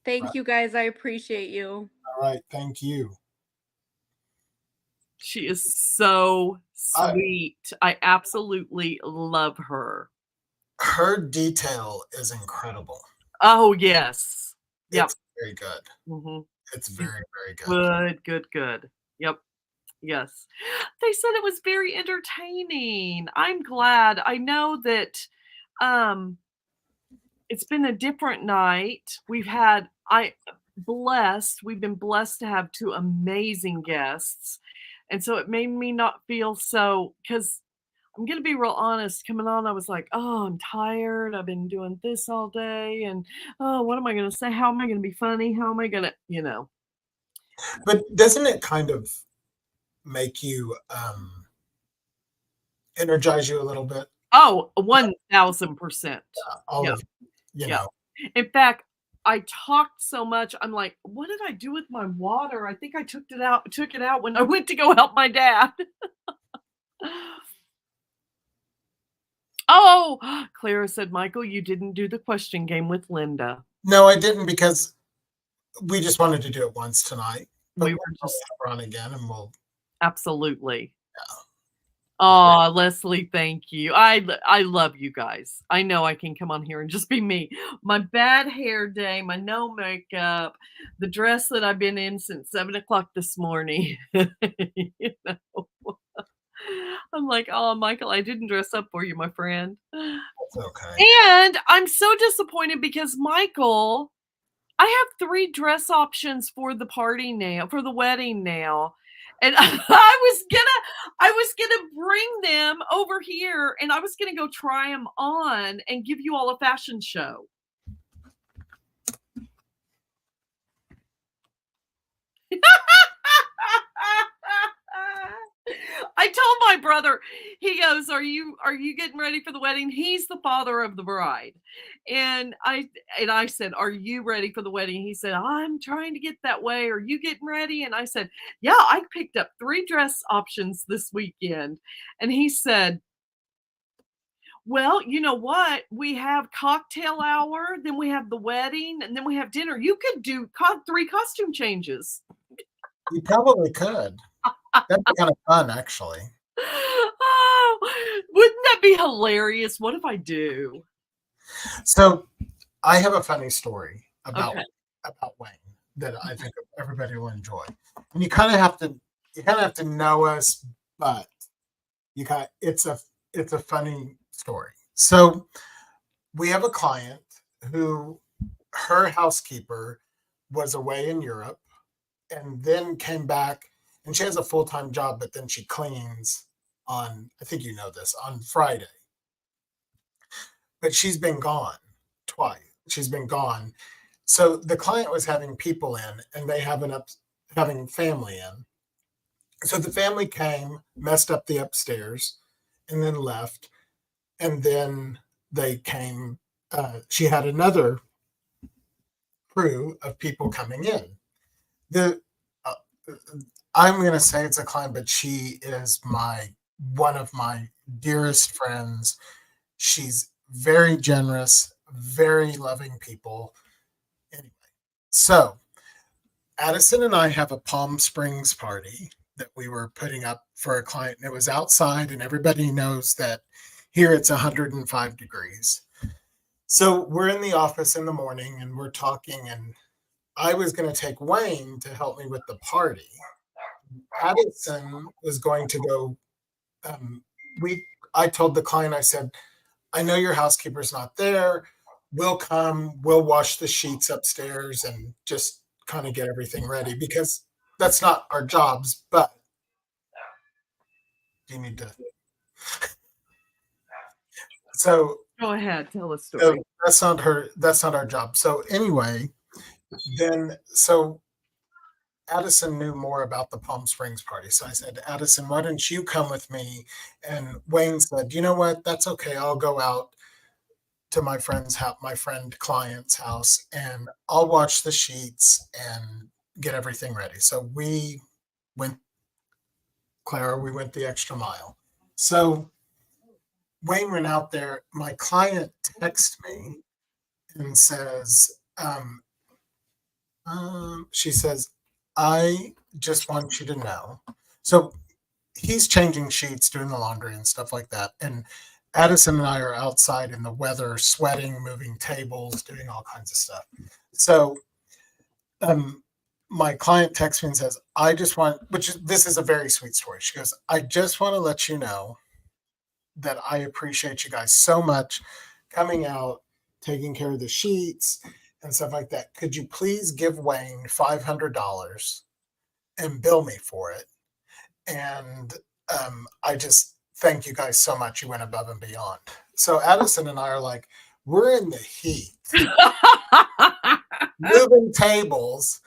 Thank you guys. I appreciate you. All right, thank you. She is so sweet. I absolutely love her. Her detail is incredible. Oh, yes. Yep. It's very good. Mm-hmm. It's very, very good. Good. Yep. Yes. They said it was very entertaining. I'm glad. I know that it's been a different night. We've been blessed to have 2 amazing guests. And so it made me not feel so, because I'm going to be real honest, coming on, I was like, oh, I'm tired. I've been doing this all day. And, oh, what am I going to say? How am I going to be funny? How am I going to, But doesn't it kind of make you energize you a little bit? Oh, 1,000%. All Yeah. of you Yeah. know. In fact, I talked so much. I'm like, what did I do with my water? I think I took it out when I went to go help my dad. Oh, Clara said, Michael, you didn't do the question game with Linda. No, I didn't, because we just wanted to do it once tonight. But We were we'll just have her on again, and we'll. absolutely. Yeah. Oh, Leslie, thank you. I love you guys. I know I can come on here and just be me. My bad hair day, my no makeup, the dress that I've been in since 7 o'clock this morning. You know, I'm like, oh, Michael, I didn't dress up for you, my friend. That's okay. And I'm so disappointed because Michael, I have 3 dress options for the party now, for the wedding now. And I was gonna bring them over here, and I was gonna go try them on and give you all a fashion show. I told my brother, he goes, are you getting ready for the wedding? He's the father of the bride. And I said, are you ready for the wedding? He said, I'm trying to get that way. Are you getting ready? And I said, yeah, I picked up 3 dress options this weekend. And he said, well, you know what? We have cocktail hour, then we have the wedding, and then we have dinner. You could do 3 costume changes. You probably could. That'd be kind of fun, actually. Oh, wouldn't that be hilarious? What if I do? So, I have a funny story about Okay. Wayne that I think everybody will enjoy. And you kind of have to know us, but it's a funny story. So, we have a client who her housekeeper was away in Europe and then came back, and she has a full-time job, but then she cleans on, I think you know this, on Friday. But she's been gone twice. She's been gone. So the client was having people in, and they having family in. So the family came, messed up the upstairs, and then left. And then they came, she had another crew of people coming in. The uh, I'm gonna say it's a client, but she is one of my dearest friends. She's very generous, very loving people. Anyway, so Addison and I have a Palm Springs party that we were putting up for a client, and it was outside, and everybody knows that here it's 105 degrees. So we're in the office in the morning and we're talking, and I was going to take Wayne to help me with the party. Addison was going to go. Um, I told the client, I said, I know your housekeeper's not there. We'll come, we'll wash the sheets upstairs and just kind of get everything ready because that's not our jobs. But you need to. So Go ahead, tell a story. that's not her. That's not our job. So anyway, so Addison knew more about the Palm Springs party. So I said, Addison, why don't you come with me? And Wayne said, you know what? That's okay. I'll go out to my friend's house, my friend client's house, and I'll watch the sheets and get everything ready. So we went, Clara, we went the extra mile. So Wayne went out there. My client texts me and says, she says, I just want you to know. So he's changing sheets, doing the laundry and stuff like that. And Addison and I are outside in the weather, sweating, moving tables, doing all kinds of stuff. So my client texts me and says, I just want, this is a very sweet story. She goes, I just want to let you know that I appreciate you guys so much coming out, taking care of the sheets and stuff like that. Could you please give Wayne $500 and bill me for it? And I just thank you guys so much. You went above and beyond. So Addison and I are like, we're in the heat, moving tables,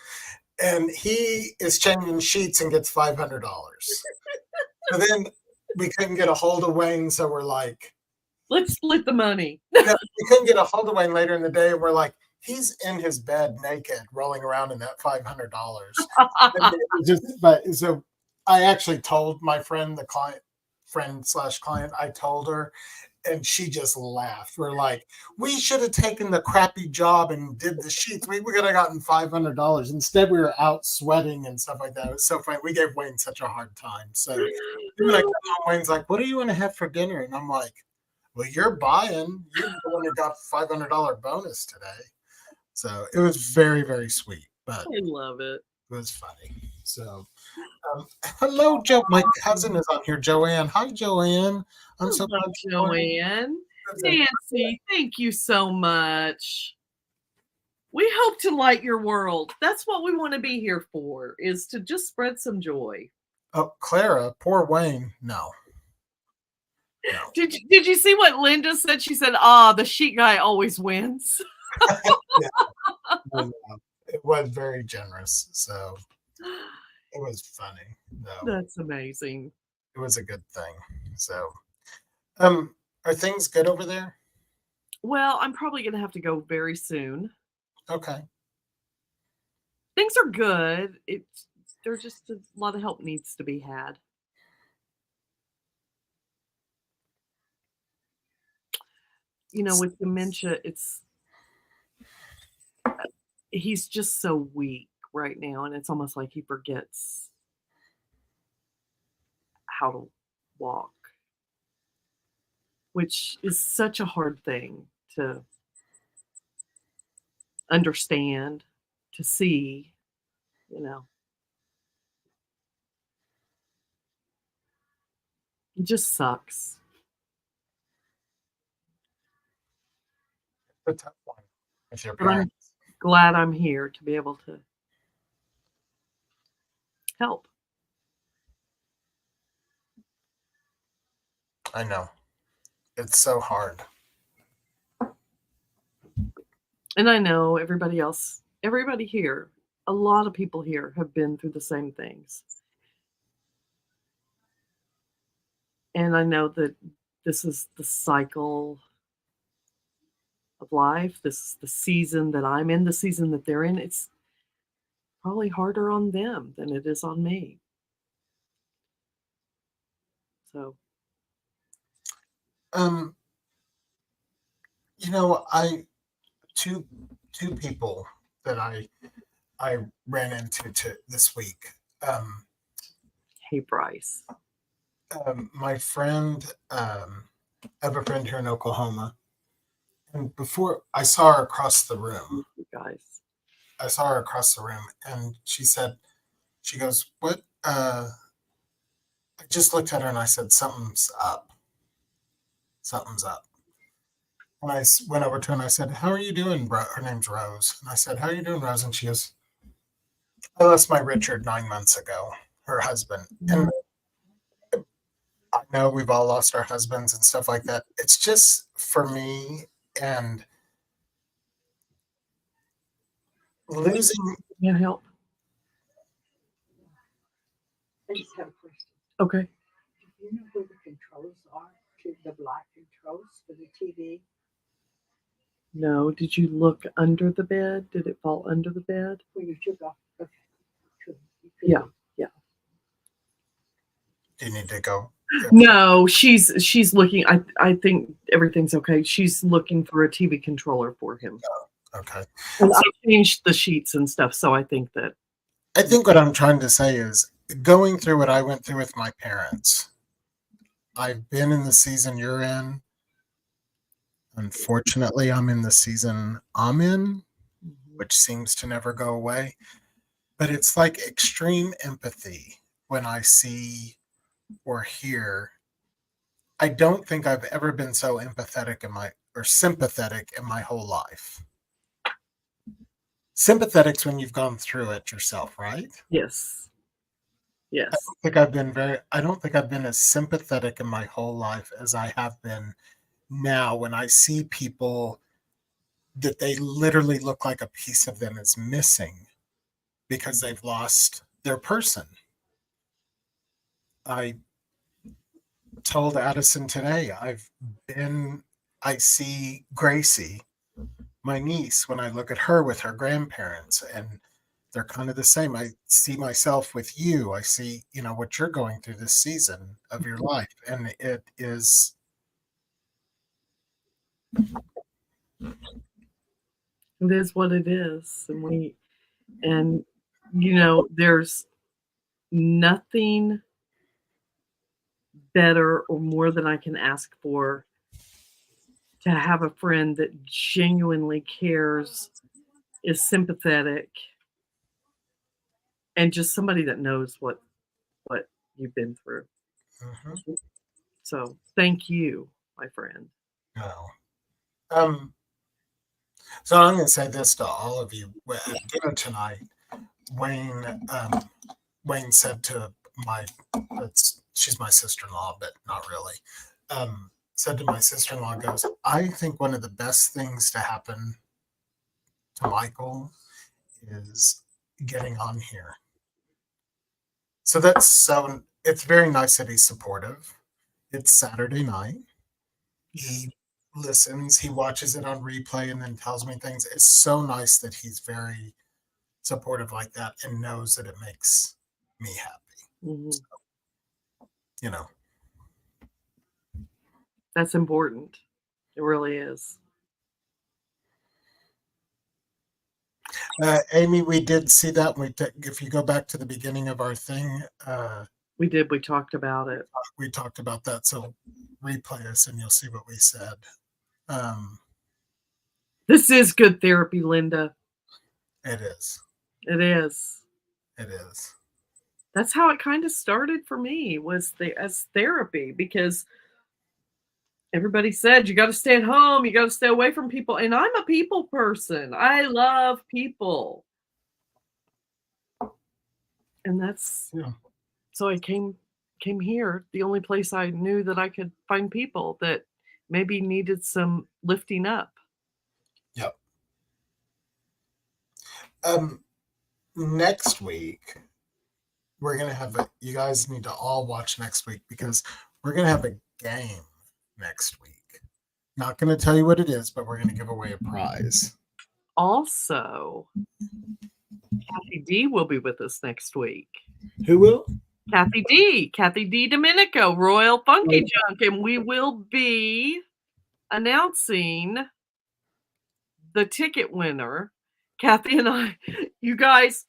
and he is changing sheets and gets $500. So then we couldn't get a hold of Wayne, so we're like, let's split the money. we couldn't get a hold of Wayne later in the day, and we're like, he's in his bed naked, rolling around in that $500. But so I actually told my friend, the friend/client, I told her, and she just laughed. We're like, we should have taken the crappy job and did the sheets. We could have gotten $500. Instead, we were out sweating and stuff like that. It was so funny. We gave Wayne such a hard time. So when I come home, Wayne's like, what do you want to have for dinner? And I'm like, well, you're buying. You're the one who got $500 bonus today. So it was very, very sweet. But I love it. It was funny. So hello, Joe. My cousin is on here, Joanne. Hi, Joanne. I'm so glad Joanne. Nancy, thank you so much. We hope to light your world. That's what we want to be here for, is to just spread some joy. Oh, Clara, poor Wayne. No. Did you see what Linda said? She said, the sheet guy always wins. Yeah. It was very generous. So it was funny. No. That's amazing. It was a good thing. So are things good over there? Well, I'm probably going to have to go very soon. Okay. Things are good. There's just a lot of help needs to be had. You know, with dementia, he's just so weak right now, and it's almost like he forgets how to walk, which is such a hard thing to understand, to see, you know. It just sucks. It's a tough one. If you're But I'm glad I'm here to be able to help. I know. It's so hard. And I know everybody here, a lot of people here have been through the same things. And I know that this is the cycle of life. This is the season that I'm in, the season that they're in. probably harder on them than it is on me. So You know, two people that I ran into this week. hey, Bryce. My friend, I have a friend here in Oklahoma, and before I saw her across the room, You guys. I saw her across the room, and she goes, "What?" I just looked at her and I said, "Something's up. Something's up." And went over to her and I said, "How are you doing, bro?" Her name's Rose, and I said, "How are you doing, Rose?" And she goes, "I lost my Richard 9 months ago, her husband." And I know we've all lost our husbands and stuff like that. It's just for me and losing. Can't help. I just have a question. Okay. Do you know where the controls are to the black controls for the TV? No. Did you look under the bed? Did it fall under the bed? Where you took off? Okay. Cool. Yeah. Do you need to go? No, she's looking. I think everything's okay. She's looking for a TV controller for him. Okay. And I changed the sheets and stuff, so I think that. I think what I'm trying to say is going through what I went through with my parents. I've been in the season you're in. Unfortunately, I'm in the season I'm in, which seems to never go away. But it's like extreme empathy when I see or hear. I don't think I've ever been so empathetic sympathetic in my whole life. Sympathetic's when you've gone through it yourself, right? Yes. Yes. I don't think I've been as sympathetic in my whole life as I have been now when I see people that they literally look like a piece of them is missing because they've lost their person. I told Addison today, I see Gracie, my niece, when I look at her with her grandparents, and they're kind of the same. I see myself with you. I see, what you're going through this season of your life. And it is. It is what it is. And there's nothing better or more than I can ask for to have a friend that genuinely cares, is sympathetic, and just somebody that knows what you've been through. Mhm. So thank you, my friend. No. So I'm going to say this to all of you. At dinner tonight, Wayne said to she's my sister-in-law, but not really. Said to my sister-in-law, goes, "I think one of the best things to happen to Michael is getting on here." So it's very nice that he's supportive. It's Saturday night. He listens, he watches it on replay and then tells me things. It's so nice that he's very supportive like that and knows that it makes me happy. Mhm. So, That's important. It really is. Amy, we did see that. If you go back to the beginning of our thing, We did. We talked about it. we talked about that. So replay us and you'll see what we said. This is good therapy, Linda. It is. It is. It is. That's how it kind of started for me, was as therapy, because everybody said you got to stay at home, you got to stay away from people, and I'm a people person. I love people, and that's so I came here, the only place I knew that I could find people that maybe needed some lifting up. Yep. Next week we're gonna have you guys need to all watch next week because we're gonna have a game next week. Not gonna tell you what it is, but we're gonna give away a prize. Also, Kathy D will be with us next week. Who will? Kathy D Domenico, Royal Funky Junk, and we will be announcing the ticket winner. Kathy and I, you guys,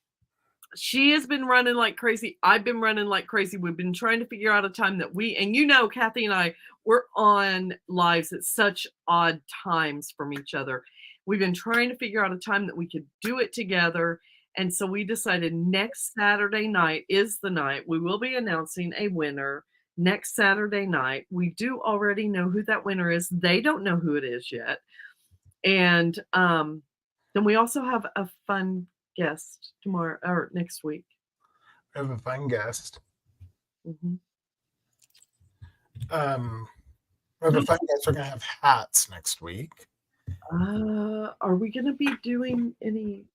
she has been running like crazy. I've been running like crazy. We've been trying to figure out a time that and Kathy and I, we're on lives at such odd times from each other. We've been trying to figure out a time that we could do it together. And so we decided next Saturday night is the night. We will be announcing a winner next Saturday night. We do already know who that winner is. They don't know who it is yet. And then we also have a fun guest tomorrow or next week. We have a fun guest. Mm-hmm. We have a fun guest. We're going to have hats next week. Are we going to be doing any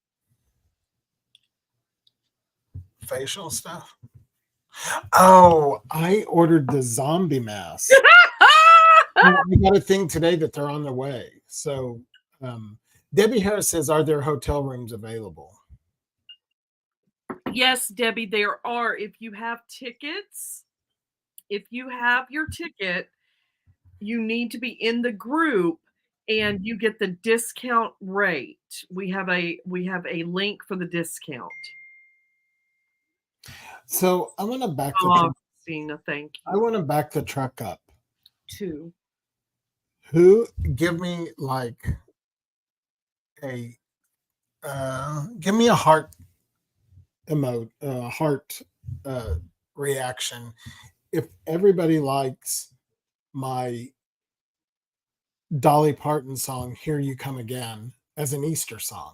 facial stuff? Oh, I ordered the zombie mask. We got a thing today that they're on their way. So Debbie Harris says, are there hotel rooms available? Yes, Debbie, there are. If you have tickets, if you have your ticket, you need to be in the group and you get the discount rate. We have a link for the discount. So I want to back the truck. Christina, thank you. I want to back the truck up. Two. Who give me like a give me a heart emote, heart reaction if everybody likes my Dolly Parton song "Here You Come Again" as an Easter song.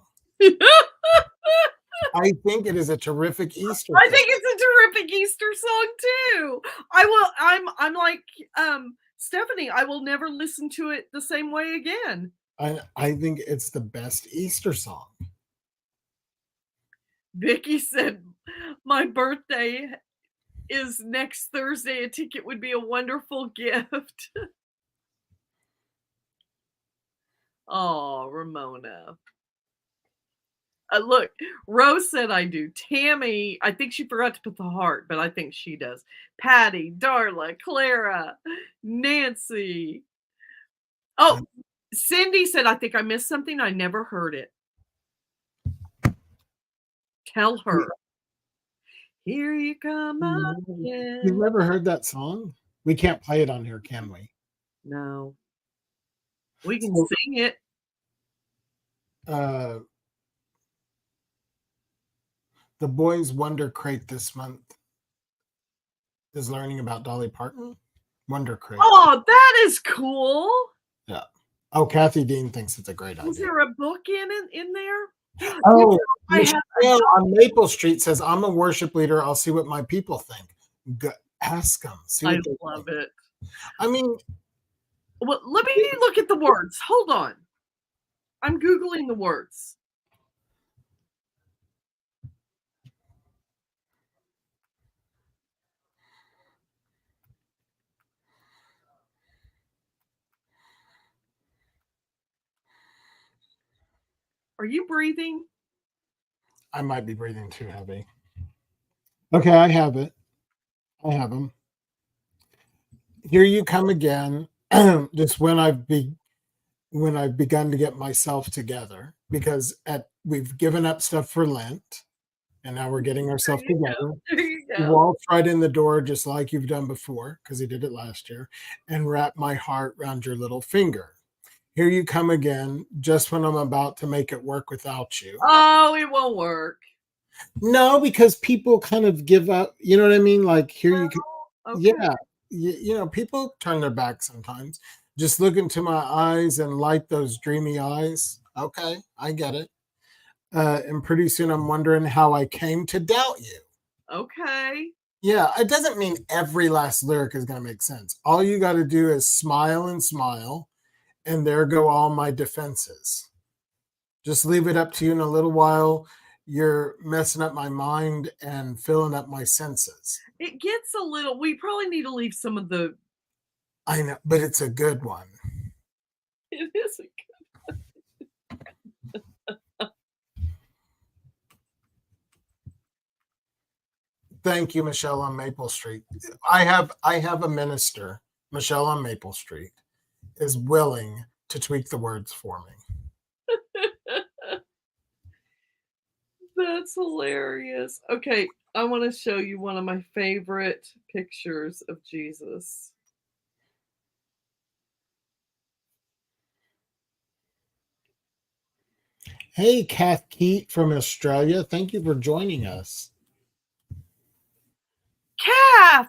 I think it is a terrific Easter. I think it's a terrific Easter song too. I'm like Stephanie, I will never listen to it the same way again. I think it's the best Easter song. Vicky said, my birthday is next Thursday. A ticket would be a wonderful gift. Oh, Ramona. Look, Rose said I do. Tammy, I think she forgot to put the heart, but I think she does. Patty, Darla, Clara, Nancy. Oh, Cindy said, I think I missed something. I never heard it. Tell her. Here you come again. You've never heard that song? We can't play it on here, can we? No. We can sing it. The Boys Wonder Crate this month is learning about Dolly Parton. Wonder Crate. Oh, that is cool. Yeah. Oh, Kathy Dean thinks it's a great idea. Is there a book in there? Oh, Michelle on Maple Street says, I'm a worship leader. I'll see what my people think. Ask them. I love it. I mean, well, let me look at the words. Hold on. I'm Googling the words. Are you breathing? I might be breathing too heavy. Okay, I have it. I have them. Here you come again. Just when I've begun to get myself together, because we've given up stuff for Lent, and now we're getting ourselves together. Walk right in the door, just like you've done before, because he did it last year, and wrap my heart around your little finger. Here you come again, just when I'm about to make it work without you. Oh, it won't work. No, because people kind of give up. You know what I mean? Like here you can, okay. Yeah. You know, people turn their back sometimes. Just look into my eyes and light those dreamy eyes. Okay, I get it. And pretty soon I'm wondering how I came to doubt you. Okay. Yeah, it doesn't mean every last lyric is going to make sense. All you got to do is smile and smile, and there go all my defenses. Just leave it up to you in a little while. You're messing up my mind and filling up my senses. It gets a little, we probably need to leave some of the. I know, but it's a good one. It is a good one. Thank you, Michelle on Maple Street. I have a minister, Michelle on Maple Street, is willing to tweak the words for me. That's hilarious. Okay, I want to show you one of my favorite pictures of Jesus. Hey, Kath Keat from Australia. Thank you for joining us. Kath!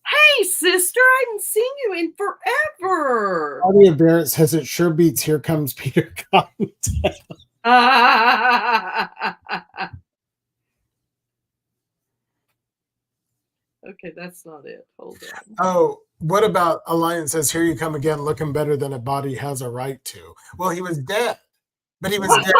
Hey, sister, I haven't seen you in forever. Claudia Barrett says it sure beats Here Comes Peter Cottontail. Okay, that's not it. Hold on. Oh, what about Alliance says, here you come again, looking better than a body has a right to. Well, he was dead, but he was dead.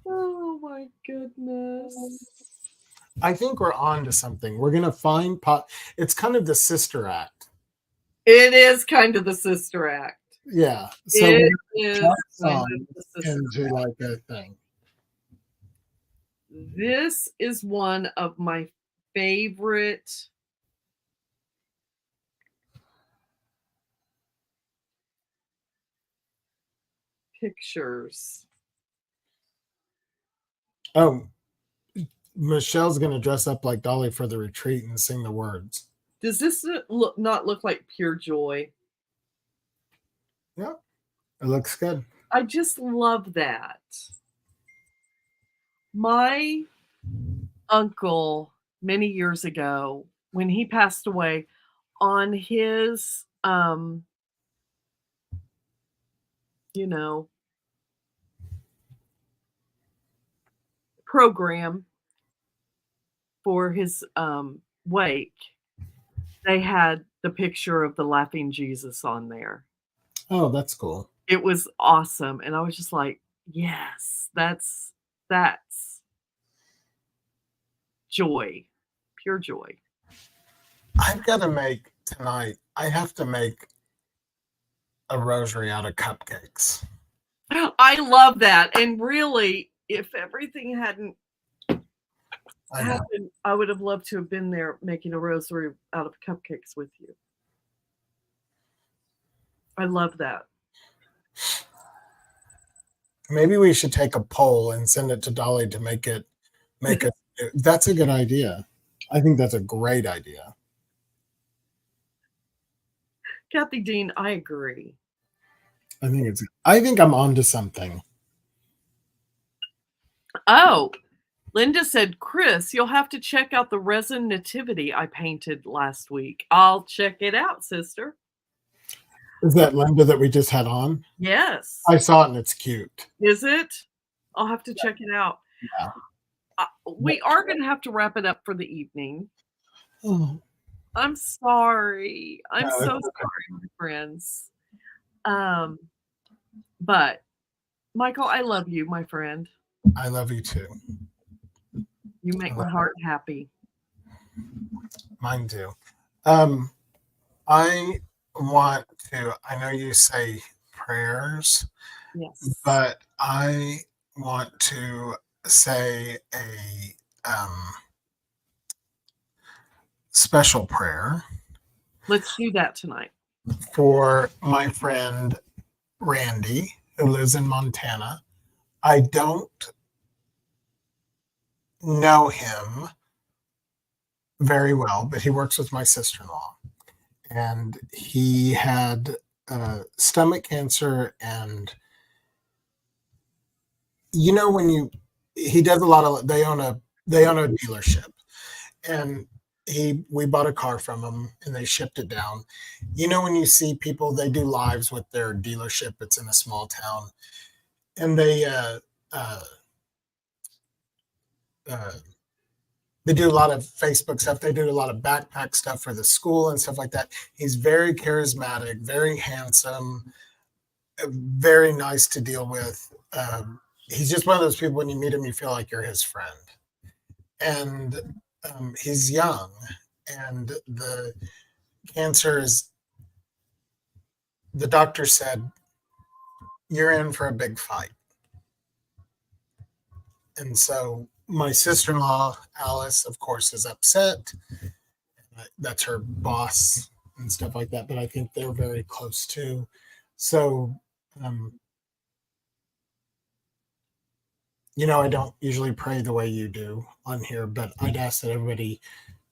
Oh my goodness. I think we're on to something. We're going to find it's kind of the sister act. It is kind of the sister act. Yeah. So It we're is gonna kind song of the sister into act. like a thing. This is one of my favorite pictures. Oh, Michelle's going to dress up like Dolly for the retreat and sing the words. Does this not look like pure joy? Yeah, it looks good. I just love that. My uncle, many years ago, when he passed away, on his program for his wake, they had the picture of the laughing Jesus on there. Oh, that's cool. It was awesome, and I was just like, yes, that's joy, pure joy. I've got to make tonight, I have to make a rosary out of cupcakes. I love that. And really, if everything hadn't happened, I would have loved to have been there making a rosary out of cupcakes with you. I love that. Maybe we should take a poll and send it to Dolly to make it. That's a good idea. I think that's a great idea. Kathy Dean, I agree. I think I'm onto something. Oh, Linda said, Kris, you'll have to check out the resin nativity I painted last week. I'll check it out, sister. Is that Linda that we just had on? Yes. I saw it and it's cute. Is it? I'll have to check it out. Yeah. We are going to have to wrap it up for the evening. Oh. I'm sorry. I'm so okay. sorry, my friends. But Michael, I love you, my friend. I love you too. You make my heart happy. Mine too. I want to, I know you say prayers, Yes. but I want to say a special prayer. Let's do that tonight. For my friend Randy, who lives in Montana. I don't know him very well, but he works with my sister-in-law. And he had stomach cancer, and when he does a lot of, they own a dealership, and we bought a car from him and they shipped it down. When you see people, they do lives with their dealership. It's in a small town, and they do a lot of Facebook stuff. They do a lot of backpack stuff for the school and stuff like that. He's very charismatic, very handsome, very nice to deal with. He's just one of those people, when you meet him, you feel like you're his friend. And he's young, and the cancer is, the doctor said you're in for a big fight. And so my sister-in-law, Alice, of course, is upset. That's her boss and stuff like that. But I think they're very close too. So, I don't usually pray the way you do on here, but I'd ask that everybody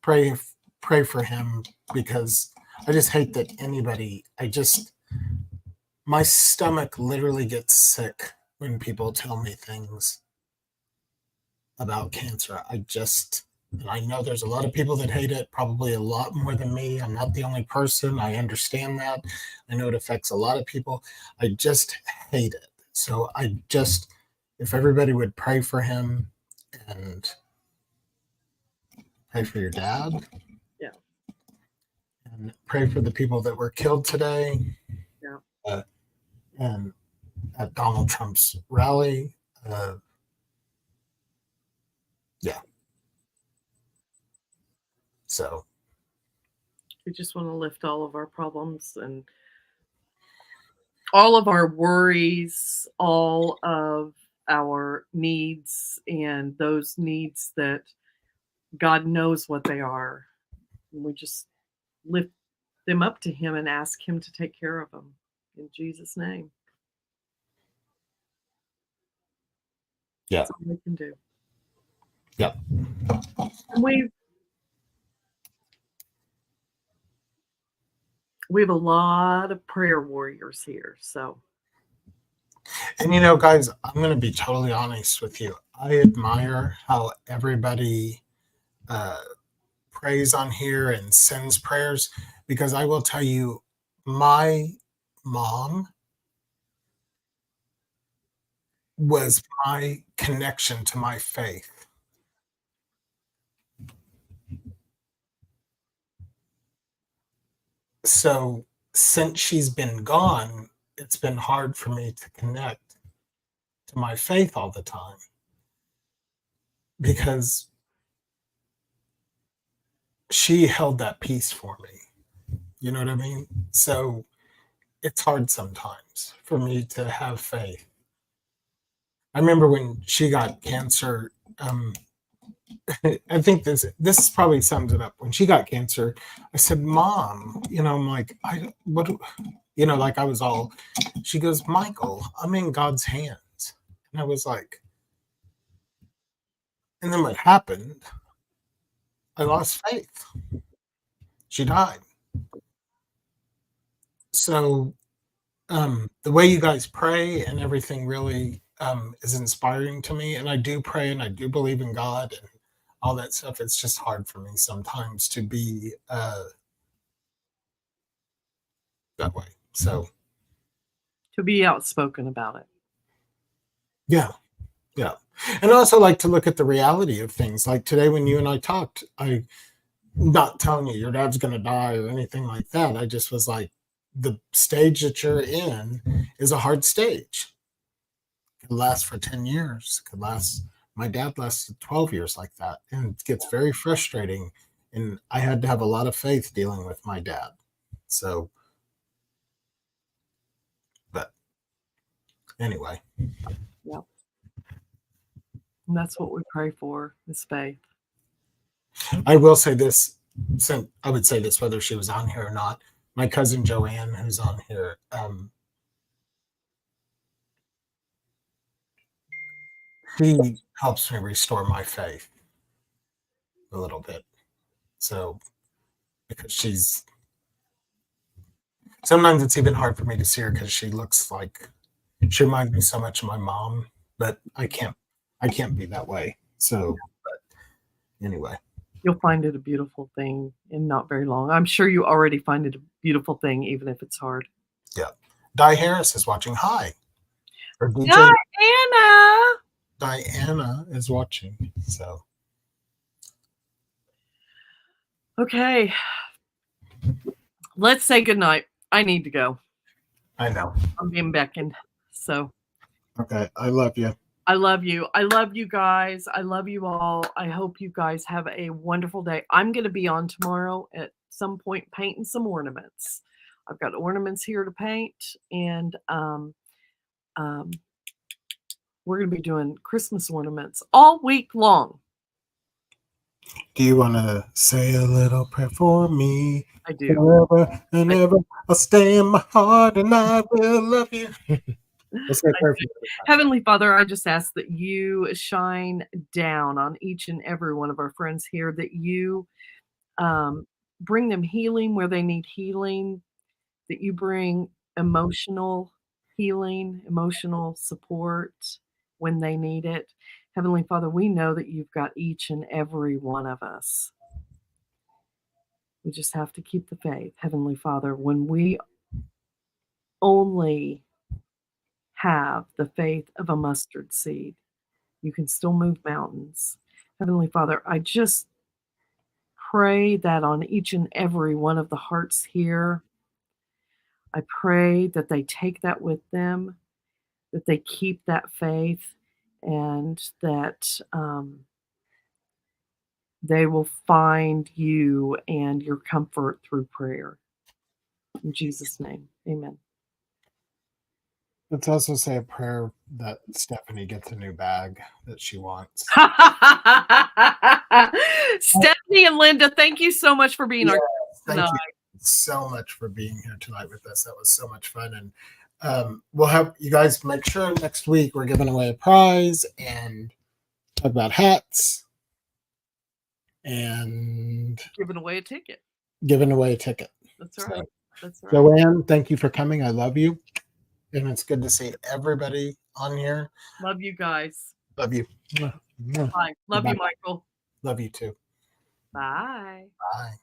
pray for him, because I just hate that anybody. My stomach literally gets sick when people tell me things about cancer. And I know there's a lot of people that hate it, probably a lot more than me. I'm not the only person. I understand that. I know it affects a lot of people. I just hate it. So if everybody would pray for him and pray for your dad. Yeah. And pray for the people that were killed today. Yeah. And at Donald Trump's rally. Yeah. So we just want to lift all of our problems and all of our worries, all of our needs, and those needs that God knows what they are. And we just lift them up to him and ask him to take care of them in Jesus' name. Yeah. That's all we can do. Yeah. And we have a lot of prayer warriors here. So, and guys, I'm going to be totally honest with you. I admire how everybody prays on here and sends prayers, because I will tell you, my mom was my connection to my faith. So since she's been gone, it's been hard for me to connect to my faith all the time, because she held that peace for me. You know what I mean? So it's hard sometimes for me to have faith. I remember when she got cancer. I think this probably sums it up. When she got cancer, I said, "Mom, I'm like, like I was all." She goes, "Michael, I'm in God's hands," and I was like, and then what happened? I lost faith. She died. So the way you guys pray and everything really is inspiring to me. And I do pray and I do believe in God and all that stuff. It's just hard for me sometimes to be that way. So to be outspoken about it. Yeah. And I also like to look at the reality of things. Like today when you and I talked, I'm not telling you your dad's going to die or anything like that. I just was like, the stage that you're in is a hard stage. It could last for 10 years. It could last. My dad lasted 12 years like that. And it gets very frustrating. And I had to have a lot of faith dealing with my dad. So, but anyway. Yeah. And that's what we pray for, is faith. I will say this, since I would say this whether she was on here or not. My cousin Joanne, who's on here, she helps me restore my faith a little bit. So, because sometimes it's even hard for me to see her because she reminds me so much of my mom, but I can't be that way. So, but anyway. You'll find it a beautiful thing in not very long. I'm sure you already find it a beautiful thing, even if it's hard. Yeah. Di Harris is watching. Hi. Or DJ Diana is watching. So. Okay. Let's say goodnight. I need to go. I know. I'm being beckoned. So. Okay. I love you. I love you. I love you guys. I love you all. I hope you guys have a wonderful day. I'm going to be on tomorrow at some point painting some ornaments. I've got ornaments here to paint, and we're going to be doing Christmas ornaments all week long. Do you want to say a little prayer for me? I do. Forever and ever, I'll stay in my heart and I will love you. Let's say a prayer for you. Heavenly Father, I just ask that you shine down on each and every one of our friends here, that you bring them healing where they need healing, that you bring emotional healing, emotional support when they need it. Heavenly Father, we know that you've got each and every one of us. We just have to keep the faith. Heavenly Father, when we only have the faith of a mustard seed, you can still move mountains. Heavenly Father, I just pray that on each and every one of the hearts here, I pray that they take that with them, that they keep that faith, and that they will find you and your comfort through prayer. In Jesus' name, amen. Let's also say a prayer that Stephanie gets a new bag that she wants. Stephanie and Linda, thank you so much for being our Thank tonight. you so much for being here tonight with us. That was so much fun. And we'll have you guys make sure next week we're giving away a prize and talk about hats and Giving away a ticket. giving away a ticket. That's right. That's right. Joanne, thank you for coming. I love you. And it's good to see everybody on here. Love you guys. Love you. Bye. Love Bye. you, Michael. Love you too. Bye. Bye.